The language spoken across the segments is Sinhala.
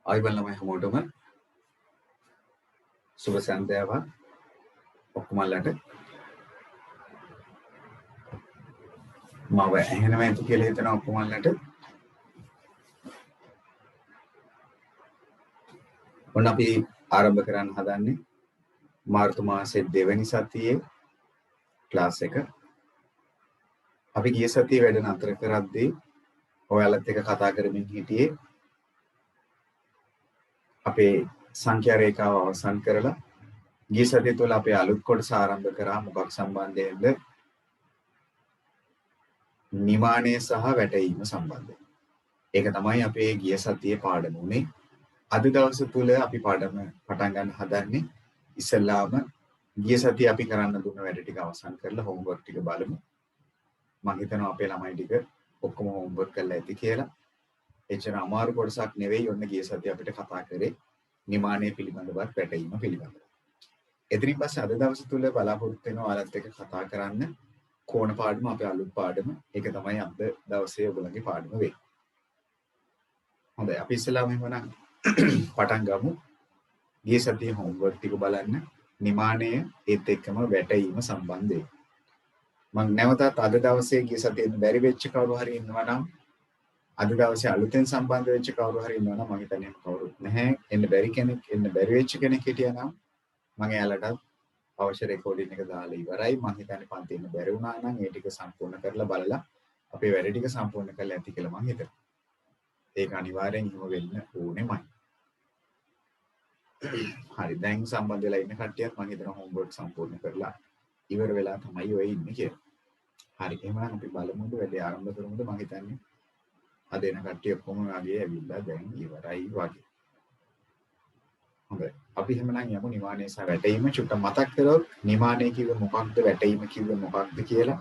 ආයිබන් ළමයි හැමෝටම සුබ සන්ධ්‍යාවක් ඔක්කොමලට මම ඇහෙනව ඇති කියලා හිතනවා ඔක්කොමලට ඔන්න අපි ආරම්භ කරන්න හදන්නේ මාර්තු මාසයේ දෙවැනි සතියේ ක්ලාස් එක අපි ගිය සතියේ වැඩ නතර කරද්දී ඔයාලත් එක්ක කතා කරමින් හිටියේ අපේ සංඛ්‍යා රේඛාව අවසන් කරලා ගිය සතිය තුළ අපේ අලුත් කොටස ආරම්භ කරා මොකක් සම්බන්ධයෙන්ද නිමානය සහ වැටීම සම්බන්ධයෙන්. ඒක තමයි අපේ ගිය සතියේ පාඩම උනේ. අද දවස තුල අපි පාඩම පටන් ගන්න හදන්නේ ඉස්සෙල්ලාම ගිය සතියේ අපි කරන්න දුන්න වැඩ ටික අවසන් කරලා හෝම්වර්ක් ටික බලමු. මම හිතනවා අපේ ළමයි ටික ඔක්කොම හෝම්වර්ක් කරලා ඇති කියලා. එච්චර අමාරු කොටසක් නෙවෙයි ඔන්න ගිය සතියේ අපිට කතා කරේ නිමානය පිළිබඳවත් වැටීම පිළිබඳව. එතනින් පස්සේ අද දවස තුල බලාපොරොත්තු වෙනවා ඔයාලත් එක්ක කතා කරන්න කෝණ පාඩම අපේ අලුත් පාඩම. ඒක තමයි අද දවසේ ඔයගොල්ලන්ගේ පාඩම වෙන්නේ. හොඳයි අපි ඉස්සෙල්ලාම එහෙනම් පටන් ගමු. ගිය සතියේ හෝම්වර්ක් ටික බලන්න නිමානය ඒත් එක්කම වැටීම සම්බන්ධයෙන්. මම නැවතත් අද දවසේ ගිය සතියේ බැරි වෙච්ච කවුරු හරි ඉන්නවා නම් අද දවසේ අලුතෙන් සම්බන්ධ වෙච්ච කවුරු හරි ඉන්නවා නම් මම හිතන්නේ කවුරුත් නැහැ. එන්න බැරි කෙනෙක් එන්න බැරි වෙච්ච කෙනෙක් හිටියා නම් මම එයාලට අවශ්‍ය රෙකෝඩින් එක දාලා ඉවරයි. මම හිතන්නේ පන්ති ඉන්න බැරි වුණා නම් ඒ ටික සම්පූර්ණ කරලා බලලා අපේ වැඩ ටික සම්පූර්ණ කරලා ඇති කියලා මම හිතනවා. ඒක අනිවාර්යෙන් හිම වෙන්න ඕනෙමයි. හරි දැන් සම්බන්ධ වෙලා ඉන්න කට්ටියත් මම හිතනවා හෝම්වර්ක් සම්පූර්ණ කරලා ඉවර වෙලා තමයි ඔය ඉන්නේ කියලා. හරි එහෙනම් අපි බලමුද වැඩේ ආරම්භ කරමුද මම හිතන්නේ අද එන කට්ටිය ඔක්කොම වගේ ඇවිල්ලා දැන් ඉවරයි වගේ. හොඳයි. අපි එහෙනම් යමු නිමානය සහ වැටීම චුට්ටක් මතක් කරොත් නිමානය කිව්වේ මොකක්ද වැටීම කිව්වේ මොකක්ද කියලා.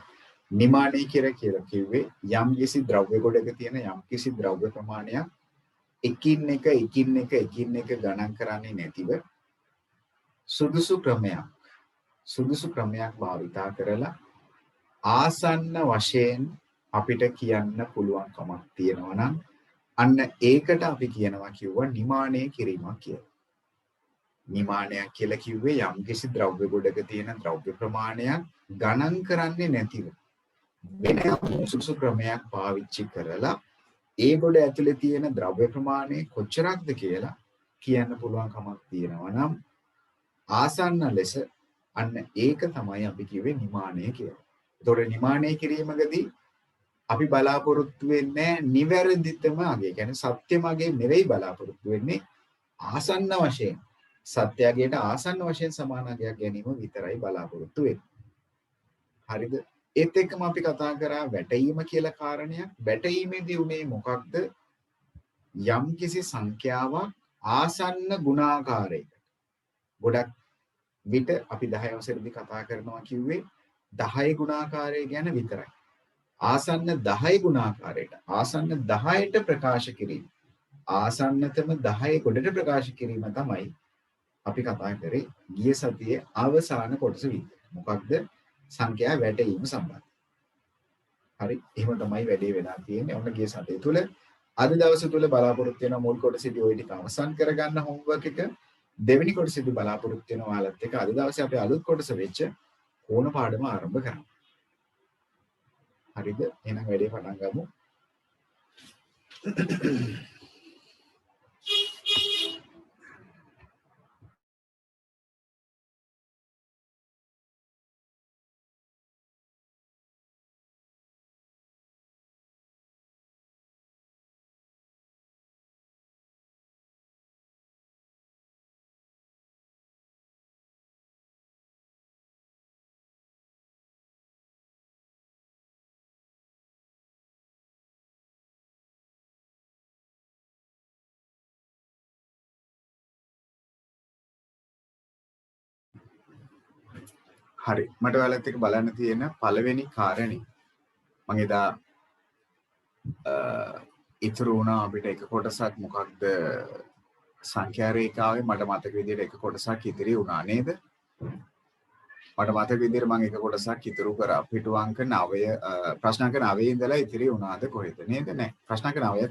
නිමානය කියලා කිව්වේ යම් කිසි ද්‍රව්‍ය ගොඩක තියෙන යම් කිසි ද්‍රව්‍ය ප්‍රමාණයක් එකින් එක ගණන් කරන්නේ නැතිව සුදුසු ක්‍රමයක් භාවිතා කරලා ආසන්න වශයෙන් අපිට කියන්න පුළුවන් කමක් තියෙනවා නම් අන්න ඒකට අපි කියනවා කිව්වා නිමානය කිරීමක් කියලා. නිමානයක් කියලා කිව්වේ යම්කිසි ද්‍රව්‍ය ගොඩක තියෙන ද්‍රව්‍ය ප්‍රමාණයක් ගණන් කරන්නේ නැතිව වෙන සුසු ක්‍රමයක් පාවිච්චි කරලා ඒ ගොඩ ඇතුලේ තියෙන ද්‍රව්‍ය ප්‍රමාණය කොච්චරක්ද කියලා කියන්න පුළුවන් කමක් තියෙනවා නම් ආසන්න ලෙස අන්න ඒක තමයි අපි කිව්වේ නිමානය කියලා. ඒතකොට නිමානය කිරීමකදී අපි බලාපොරොත්තු වෙන්නේ නිවැරදිතම අගය. කියන්නේ සත්‍යම අගය නෙවෙයි බලාපොරොත්තු වෙන්නේ ආසන්න වශයෙන් සත්‍යයට ආසන්න වශයෙන් සමානගයක් ගැනීම විතරයි බලාපොරොත්තු වෙන්නේ. හරිද? ඒත් එක්කම අපි කතා කරා වැටීම කියලා කාරණයක්. වැටීමේදී උනේ මොකක්ද? යම්කිසි සංඛ්‍යාවක් ආසන්න ගුණාකාරයකට. ගොඩක් විට අපි 10 වසරේදී කතා කරනවා කිව්වේ 10 ගුණාකාරය ගැන විතරයි. ආසන්න 10 ගුණාකාරයට ආසන්න 10ට ප්‍රකාශ කිරීම. ආසන්නතම 10 ගොඩට ප්‍රකාශ කිරීම තමයි අපි කතා කරේ ගිය සතියේ අවසාන කොටස විදිහට. මොකක්ද? සංඛ්‍යා වැටීම සම්බන්ධ. හරි. එහෙම තමයි වැඩේ වෙලා තියෙන්නේ. ඔන්න ගිය සතිය තුල අද දවස තුල බලාපොරොත්තු වෙන මුල් කොටසේදී ওই ටික අවසන් කරගන්න හෝම්වර්ක් එක. දෙවෙනි කොටසේදී බලාපොරොත්තු වෙන ඔයාලත් එක්ක අද දවසේ අපි අලුත් කොටස වෙච්ච කෝණ පාඩම ආරම්භ කරමු. හරිද? එහෙනම් වැඩේ පටන් ගමු. හරි මට ඔයාලත් එක්ක බලන්න තියෙන පළවෙනි කාරණේ මම එදා ඉතුරු වුණා අපිට එක කොටසක් මොකක්ද සංඛ්‍යා රේඛාවේ මට මතක විදිහට එක කොටසක් ඉතිරි වුණා නේද? මට මතක විදිහට මම එක කොටසක් ඉතුරු කරා පිටු අංක 9 ප්‍රශ්න අංක 9 ඉඳලා ඉතිරි වුණාද කොහෙද නේද? නෑ ප්‍රශ්න අංක 9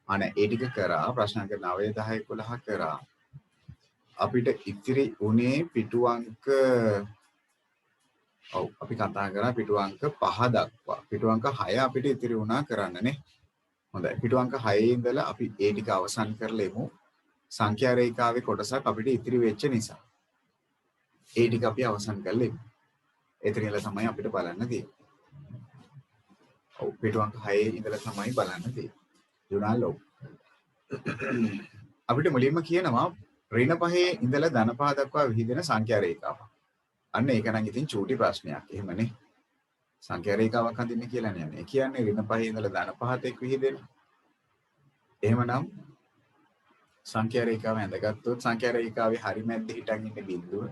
අනේ ඒ ටික කරා ප්‍රශ්න අංක 9 10 11 කරා අපිට ඉතිරි උනේ පිටු අංක ඔව් අපි කතා කරා පිටු අංක 5 දක්වා පිටු අංක 6 අපිට ඉතිරි වුණා කරන්නනේ හොඳයි පිටු අංක 6 ඉඳලා අපි ඒ ටික අවසන් කරලෙමු සංඛ්‍යා රේඛාවේ කොටසක් අපිට ඉතිරි වෙච්ච නිසා ඒ ටික අපි අවසන් කරලෙමු එතනilla තමයි අපිට බලන්න තියෙන්නේ ඔව් පිටු අංක 6 ඉඳලා තමයි බලන්න තියෙන්නේ යුනාලෝ අපිට මුලින්ම කියනවා ඍණ 5 ඉඳලා ධන 5 දක්වා විහිදෙන සංඛ්‍යා රේඛාවක්. අන්න ඒක නම් ඉතින් චූටි ප්‍රශ්නයක්. එහෙමනේ. සංඛ්‍යා රේඛාවක් හඳින්න කියලා නෑනේ. ඒ කියන්නේ ඍණ 5 ඉඳලා ධන 5ට එක් විහිදෙන. එහෙමනම් සංඛ්‍යා රේඛාව ඇඳගත්තොත් සංඛ්‍යා රේඛාවේ හරි මැද්දේ හිටන් ඉන්නේ බිඳුව.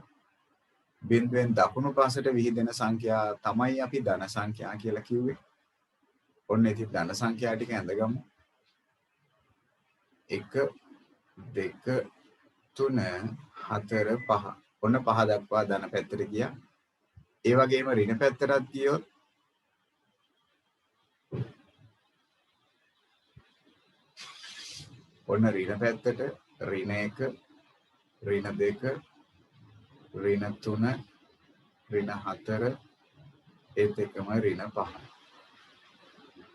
බිඳුවෙන් දකුණු පාසට විහිදෙන සංඛ්‍යා තමයි අපි ධන සංඛ්‍යා කියලා කිව්වේ. ඔන්න ඉතින් ධන සංඛ්‍යා ටික ඇඳගමු. 1 2 3 4 5 ඔන්න 5 දක්වා ධන පැත්තට ගියා. ඒ වගේම ඍණ පැත්තටත් ගියොත් ඔන්න ඍණ පැත්තට ඍණ 1 ඍණ 2 ඍණ 3 ඍණ 4 ඒත් එක්කම ඍණ 5.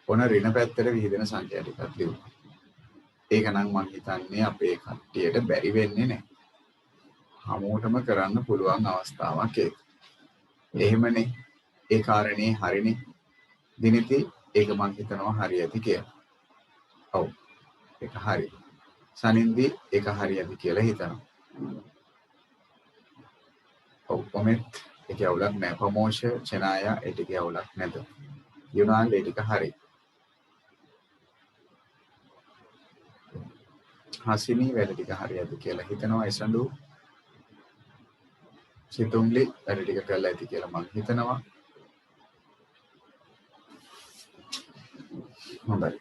ඔන්න ඍණ පැත්තට විහිදෙන සංඛ්‍යා ටිකක් ලියුවා. ඒක නම් මම හිතන්නේ අපේ කට්ටියට බැරි වෙන්නේ නැහැ. හැමෝටම කරන්න පුළුවන් අවස්ථාවක් ඒක. එහෙමනේ. ඒ කාරණේ හරිනේ. දිනිති ඒක මම හිතනවා හරි ඇති කියලා. ඔව්. ඒක හරි. සනින්දි ඒක හරි ඇති කියලා හිතනවා. ඔව් කොමෙන්ට් ඒක අවුලක් නැහැ. ප්‍රමෝෂ චනාය ඒ ටික අවුලක් නැත. යුනාල් ඒ ටික හරි. හසිනී වැඩ ටික හරි ඇති කියලා හිතනවා එසඳු. සිතුම්ලි වැඩ ටික කරලා ඇති කියලා මම හිතනවා. හොඳයි.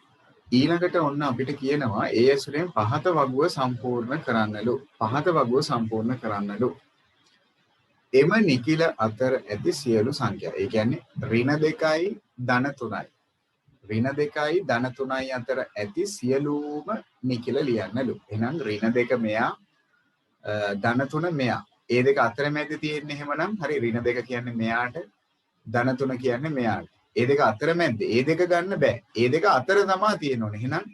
ඊළඟට ඔන්න අපිට කියනවා ඒ ඇසුරෙන් පහත වගුව සම්පූර්ණ කරන්නලු. පහත වගුව සම්පූර්ණ කරන්නලු. එම නිකිල අතර ඇති සියලු සංඛ්‍යා. ඒ කියන්නේ ඍණ 2යි ධන 3යි. ඍණ 2යි ධන 3යි අතර ඇති සියලුම නිකිල ලියන්නලු. එහෙනම් ඍණ 2 මෙයා ධන 3 මෙයා. ඒ දෙක අතර මැද තියෙන්නේ එහෙමනම් හරි ඍණ 2 කියන්නේ මෙයාට ධන 3 කියන්නේ මෙයාට. ඒ දෙක අතර මැද්ද ඒ දෙක ගන්න බෑ. ඒ දෙක අතර තමයි තියෙන්න ඕනේ. එහෙනම්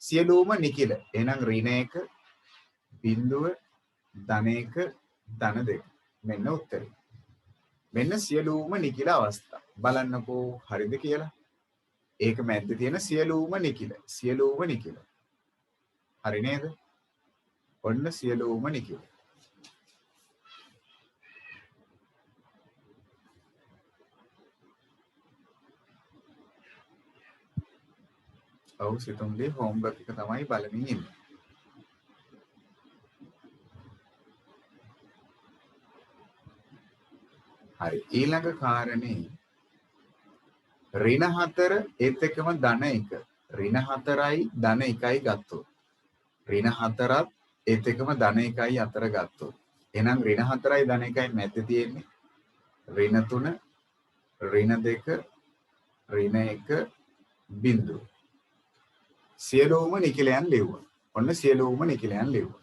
සියලුම නිකිල. එහෙනම් ඍණ 1 බිඳුව ධන 1 ධන 2. මෙන්න උත්තරේ. මෙන්න සියලුම නිකිල අවස්ථා. බලන්නකෝ හරිද කියලා. ඒක මැද්ද තියෙන සියලුම නිකිල. සියලුම නිකිල. හරි නේද? ඔන්න සියලුම නිකිල. ඔව් සිතුම්ලි හෝම්වර්ක් එක තමයි බලමින් ඉන්නේ. හරි ඊළඟ කාරණේ ඍණ 4 ඒත් එක්කම ධන 1 ඍණ 4යි ධන 1යි ගත්තොත් ඍණ 4ත් ඒත් එක්කම ධන 1යි අතර ගත්තොත් එහෙනම් ඍණ 4යි ධන 1යි මැද්ද තියෙන්නේ ඍණ 3 ඍණ 2 ඍණ 1 බිඳුව සියලුම නිකිලයන් ලියුවා. ඔන්න සියලුම නිකිලයන් ලියුවා.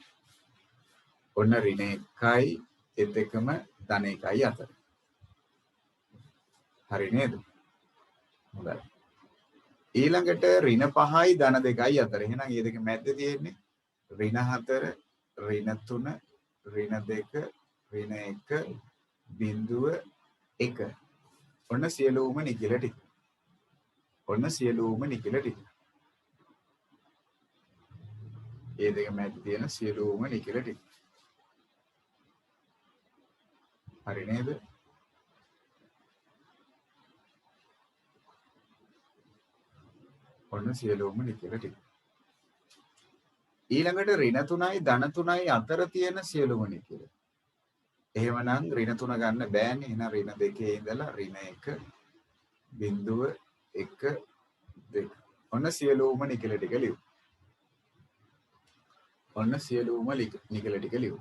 ඔන්න ඍණ 1යි ඒත් එක්කම ධන 1යි අතර. හරි නේද? හොඳයි. ඊළඟට ඍණ 5යි ධන 2යි අතර. එහෙනම් මේ දෙක මැද්ද තියෙන්නේ ඍණ 4 ඍණ 3 ඍණ 2 ඍණ 1 බිඳුව 1. ඔන්න සියලුම නිකිල ටික. ඔන්න සියලුම නිකිල ටික. මේ දෙක මැද්ද තියෙන සියලුම නිකිල ටික. හරි නේද? ඔන්න සියලුම නිකිල ටික. ඊළඟට ඍණ 3යි ධන 3යි අතර තියෙන සියලුම නිකිල. එහෙමනම් ඍණ 3 ගන්න බෑනේ. එහෙනම් ඍණ 2 ඉඳලා ඍණ 1 බිඳුව 1 2. ඔන්න සියලුම නිකිල ටික ලියු. ඔන්න සියලුම නිකිල ටික ලියු.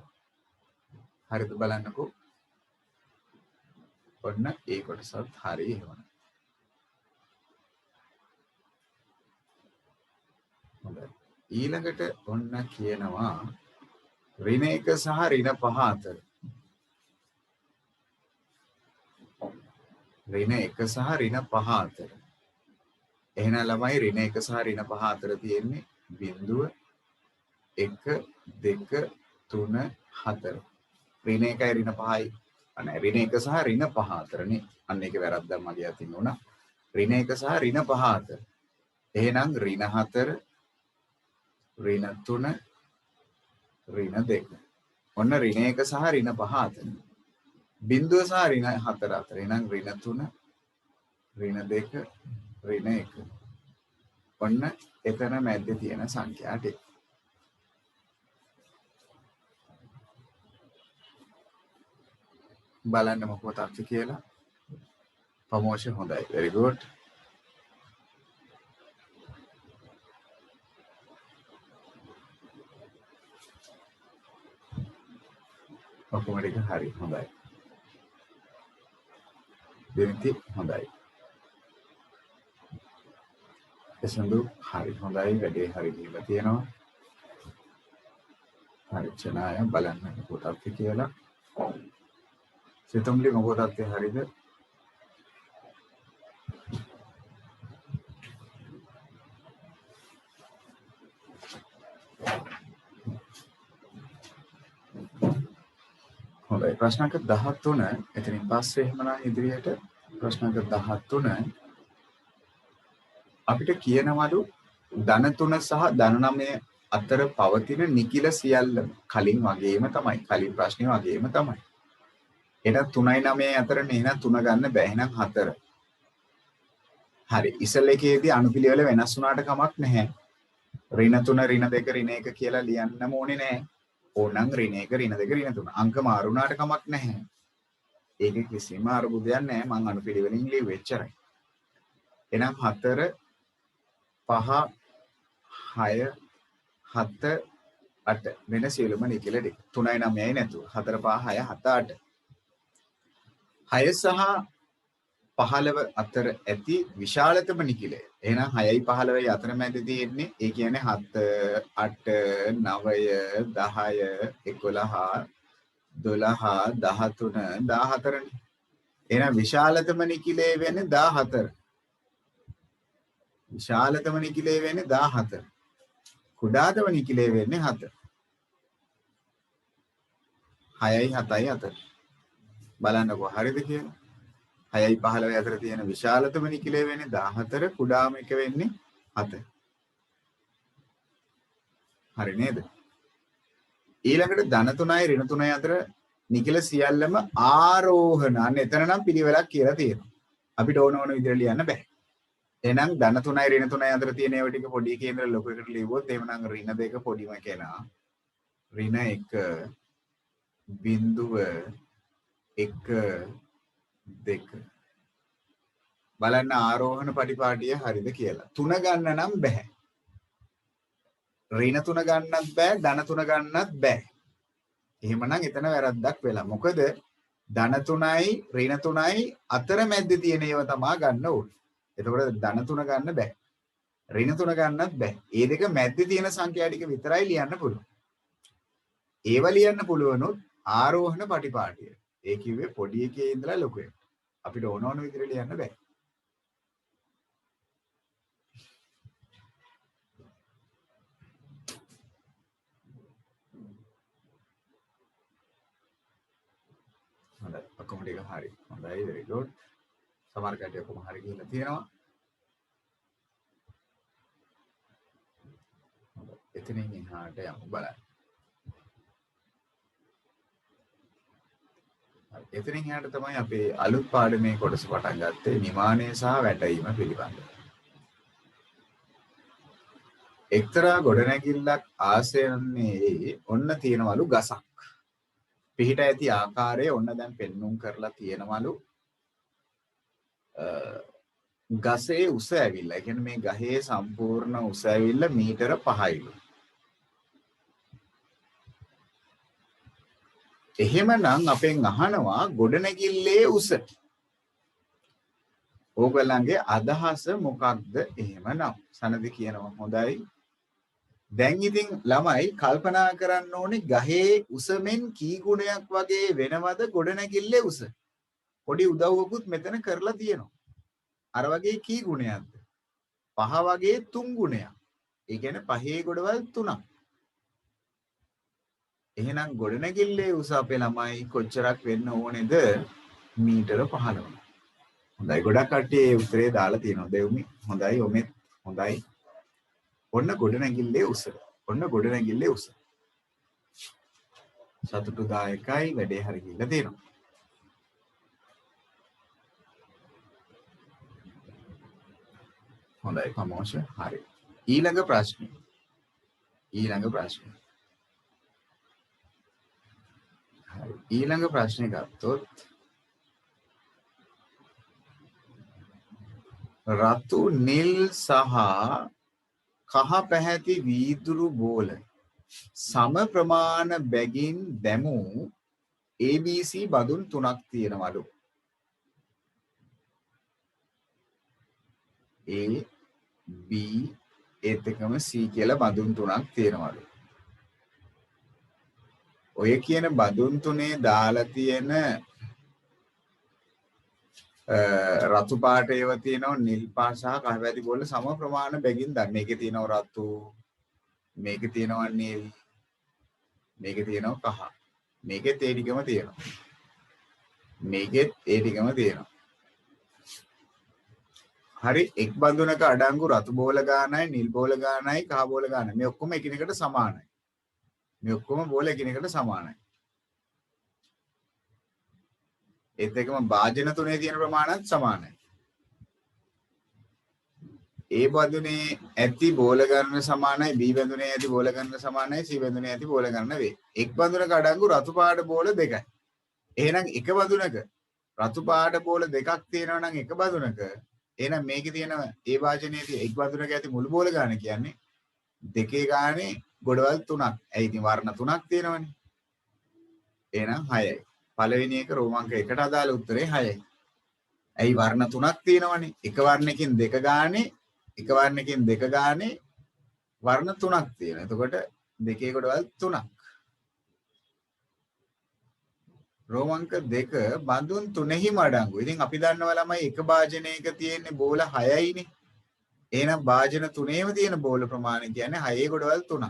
හරිද බලන්නකෝ. ඔන්න ඒ කොටසත් හරි එහෙමනම්. හොඳයි. ඊළඟට ඔන්න කියනවා ඍණ 1 සහ ඍණ 5 අතර. ඍණ 1 සහ ඍණ 5 අතර. එහෙනම් ළමයි ඍණ 1 සහ ඍණ 5 අතර තියෙන්නේ 0 1 2 3 4. ඍණ 1යි ඍණ 5යි අනේ ඍණ 1 සහ ඍණ 5 අතරනේ. අන්න ඒක වැරද්දක් මගේ අතින් වුණා. ඍණ 1 සහ ඍණ 5 අතර. එහෙනම් ඍණ 4 ඍණ 3 ඍණ 2. ඔන්න ඍණ 1 සහ ඍණ 5 අතර. බිංදුව සහ ඍණ 4 අතර. එහෙනම් ඍණ 3 ඍණ 2 ඍණ 1. ඔන්න එතන මැද්දේ තියෙන සංඛ්‍යා ටික. බලන්න මොකක්ද අපි කියලා. ප්‍රොමෝෂන් හොඳයි. very good. ඔක්කොම ටික හරි හොඳයි. දෙනිති හොඳයි. එසඳු හරි හොඳයි. වැඩේ හරි ගිහලා තියෙනවා. හරි චනාය බලන්න මොකක්ද අපි කියලා. සිතුම්ලි මොකක්ද අපි හරිද? හොඳයි ප්‍රශ්න අංක 13 එතනින් පස්සේ එහෙමනම් ඉදිරියට ප්‍රශ්න අංක 13 අපිට කියනවලු ධන 3 සහ ධන 9 අතර පවතින නිකිල සියල්ල කලින් වගේම තමයි. කලින් ප්‍රශ්නේ වගේම තමයි. එහෙනම් 3යි 9යි අතරනේ. එහෙනම් 3 ගන්න බෑ. එහෙනම් 4. හරි. ඉසල එකේදී අනුපිළිවෙල වෙනස් වුණාට කමක් නැහැ. ඍණ 3 ඍණ 2 ඍණ 1 කියලා ලියන්නම ඕනේ නැහැ. ඕනනම් ඍණ 1 ඍණ 2 ඍණ 3 අංක මාරු වුණාට කමක් නැහැ. ඒකේ කිසිම අරුබුදයක් නැහැ. මං අනුපිළිවෙලින් ලියුවේ එච්චරයි. එහෙනම් 4 5 6 7 8 වෙන සියලුම නිකිල ටික 3යි 9යි නැතුව 4 5 6 7 8 6 සහ 15 අතර ඇති විශාලතම නිකිලය. එහෙනම් 6යි 15යි අතර මැද තියෙන්නේ ඒ කියන්නේ 7 8 9 10 11 12 13 14නේ. එහෙනම් විශාලතම නිකිලය වෙන්නේ 14. විශාලතම නිකිලය වෙන්නේ 14. කුඩාතම නිකිලය වෙන්නේ 7. 6යි 7යි අතර. බලන්නකෝ හරිද කියලා. 6යි 15යි අතර තියෙන විශාලතම නිකිලය වෙන්නේ 14. කුඩාම එක වෙන්නේ 7. හරි නේද? ඊළඟට ධන 3යි ඍණ 3යි අතර නිකිල සියල්ලම ආරෝහණ. අන්න එතන නම් පිළිවෙලක් කියලා තියෙනවා. අපිට ඕන විදිහට ලියන්න බෑ. එහෙනම් ධන 3යි ඍණ 3යි අතර තියෙන ඒවා ටික පොඩි එකේ ඉඳලා ලොකු එකට ලියුවොත් එහෙමනම් ඍණ 2 පොඩිම කෙනා ඍණ 1 බිංදුව 1 2 බලන්න ආරෝහණ පටිපාටිය හරිද කියලා. 3 ගන්න නම් බෑ. ඍණ 3 ගන්නත් බෑ ධන 3 ගන්නත් බෑ. එහෙමනම් එතන වැරද්දක් වෙලා. මොකද ධන 3යි ඍණ 3යි අතර මැද්දේ තියෙන ඒවා තමයි ගන්න ඕනේ. එතකොට ධන 3 ගන්න බෑ. ඍණ 3 ගන්නත් බෑ. ඒ දෙක මැද්දේ තියෙන සංඛ්‍යා ටික විතරයි ලියන්න පුළුවන්. ඒව ලියන්න පුළුවනොත් ආරෝහණ පටිපාටිය. ඒ කිව්වේ පොඩි එකේ ඉඳලා ලොකු එකට. අපිට ඕන විදිහට ලියන්න බෑ. හොඳයි. ඔක්කොම ටික හරි. හොඳයි. very good. සමහර කට්ටිය ඔක්කොම හරි කියලා තියෙනවා. හොඳයි. එතනින් එහාට යමු බලන්න. එතනින් එහාට තමයි අපේ අලුත් පාඩමේ කොටස පටන් ගත්තේ නිමානය සහ වැටීම පිළිබඳව. එක්තරා ගොඩනැගිල්ලක් ආසයන්නේ ඔන්න තියෙනවලු ගසක්. පිහිට ඇති ආකාරය ඔන්න දැන් පෙන්눔 කරලා තියෙනවලු. ගසේ උස ඇවිල්ලා. ඒ කියන්නේ මේ ගහේ සම්පූර්ණ උස ඇවිල්ලා මීටර 5යිලු. එහෙමනම් අපෙන් අහනවා ගොඩනැගිල්ලේ උස. ඕගොල්ලන්ගේ අදහස මොකක්ද එහෙමනම්? සනදි කියනවා හොඳයි. දැන් ඉතින් ළමයි කල්පනා කරන්න ඕනේ ගහේ උස මෙන් කී ගුණයක් වගේ වෙනවද ගොඩනැගිල්ලේ උස. පොඩි උදව්වකුත් මෙතන කරලා තියෙනවා. අර වගේ කී ගුණයක්ද? 5 වගේ 3 ගුණයක්. ඒ කියන්නේ පහේ ගොඩවල් 3ක්. එහෙනම් ගොඩනැගිල්ලේ උස අපේ ළමයි කොච්චරක් වෙන්න ඕනේද? මීටර 15. හොඳයි ගොඩක් කට්ටිය ඒ උත්තරේ දාලා තියෙනවා. දෙව්මි හොඳයි ඔමෙත් හොඳයි. ඔන්න ගොඩනැගිල්ලේ උස. ඔන්න ගොඩනැගිල්ලේ උස. සතුටුදායකයි වැඩේ හරි ගිහිල්ලා තියෙනවා. හොඳයි ප්‍රමෝෂ හරි. ඊළඟ ප්‍රශ්නේ. හරි. ඊළඟ ප්‍රශ්නේ ගත්තොත් රතු නිල් සහ කහ පැහැති වීදුරු බෝල සම ප්‍රමාණ බැගින් දැමූ ABC බඳුන් 3ක් තියෙනවලු. A B ඒත් එකම C කියලා බඳුන් 3ක් තියෙනවලු. ඔය කියන බඳුන් තුනේ දාලා තියෙන රතු පාට ඒවා තියෙනවා නිල් පාට සහ කහ පැහැති බෝල සම ප්‍රමාණ බැගින් දැන් මේකේ තියෙනවා රතු මේකේ තියෙනවා නිල් මේකේ තියෙනවා කහ මේකෙත් ඒ ටිකම තියෙනවා මේකෙත් ඒ ටිකම තියෙනවා හරි එක් බඳුනක අඩංගු රතු බෝල ගානයි නිල් බෝල ගානයි කහ බෝල ගානයි මේ ඔක්කොම එකිනෙකට සමානයි මේ ඔක්කොම බෝල එකිනෙකට සමානයි ඒත් එකම භාජන තුනේ තියෙන ප්‍රමාණයත් සමානයි A බඳුනේ ඇති බෝල ගණන සමානයි B බඳුනේ ඇති බෝල ගණන සමානයි C බඳුනේ ඇති බෝල ගණන වේ. එක් බඳුනක අඩංගු රතු පාට බෝල දෙකයි. එහෙනම් එක බඳුනක රතු පාට බෝල දෙකක් තියෙනවා නම් එක බඳුනක එහෙනම් මේකේ තියෙන A වාජනයේදී එක් බඳුනක ඇති මුළු බෝල ගණන කියන්නේ දෙකේ ගානේ ගොඩවල් 3ක්. ඇයි ඉතින් වර්ණ 3ක් තියෙනවනේ. එහෙනම් 6යි. පළවෙනි එක රෝමාංක 1ට අදාළ උත්තරේ 6යි. ඇයි වර්ණ 3ක් තියෙනවනේ. එක වර්ණකින් දෙක ගානේ එක වර්ණකින් දෙක ගානේ වර්ණ 3ක් තියෙනවා. එතකොට දෙකේ කොටවල් 3ක්. රෝමංක 2 බඳුන් 3හිම අඩංගු. ඉතින් අපි දන්නවා ළමයි එක භාජනයක තියෙන බෝල 6යිනේ. එහෙනම් භාජන 3ේම තියෙන බෝල ප්‍රමාණය කියන්නේ 6ේ කොටවල් 3ක්.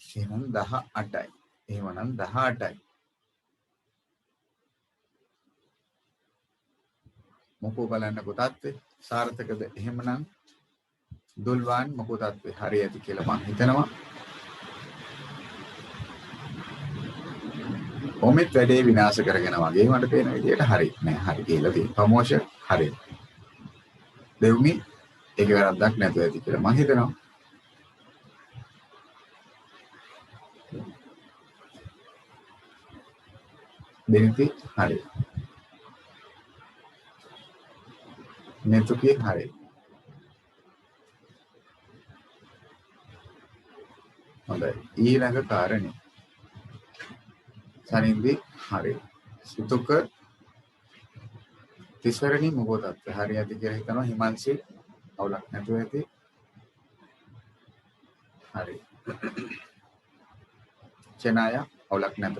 එහෙනම් 18යි. එහෙමනම් 18යි. මොකෝ බලන්න පුතාත්වේ සාර්ථකද? එහෙමනම් දුල්වාන් මොකෝ තත්වේ හරි ඇති කියලා මම හිතනවා. ඔමෙත් වැඩේ විනාශ කරගෙන වගේ මට පේන විදියට හරි නෑ හරි කියලා තියෙනවා. ප්‍රමෝෂ හරි. දෙව්මි ඒක වැරද්දක් නැතුව ඇති කියලා මම හිතනවා. දෙනිති හරි. नेतुकी हरे ඊළඟ කාරණේ සනින්දි හරි සුතුක තිසරණි මොකද හරි ඇති කියලා හිතනවා හිමන්සි අවුලක් නැතුව ඇති හරි චනාය අවුලක් නැත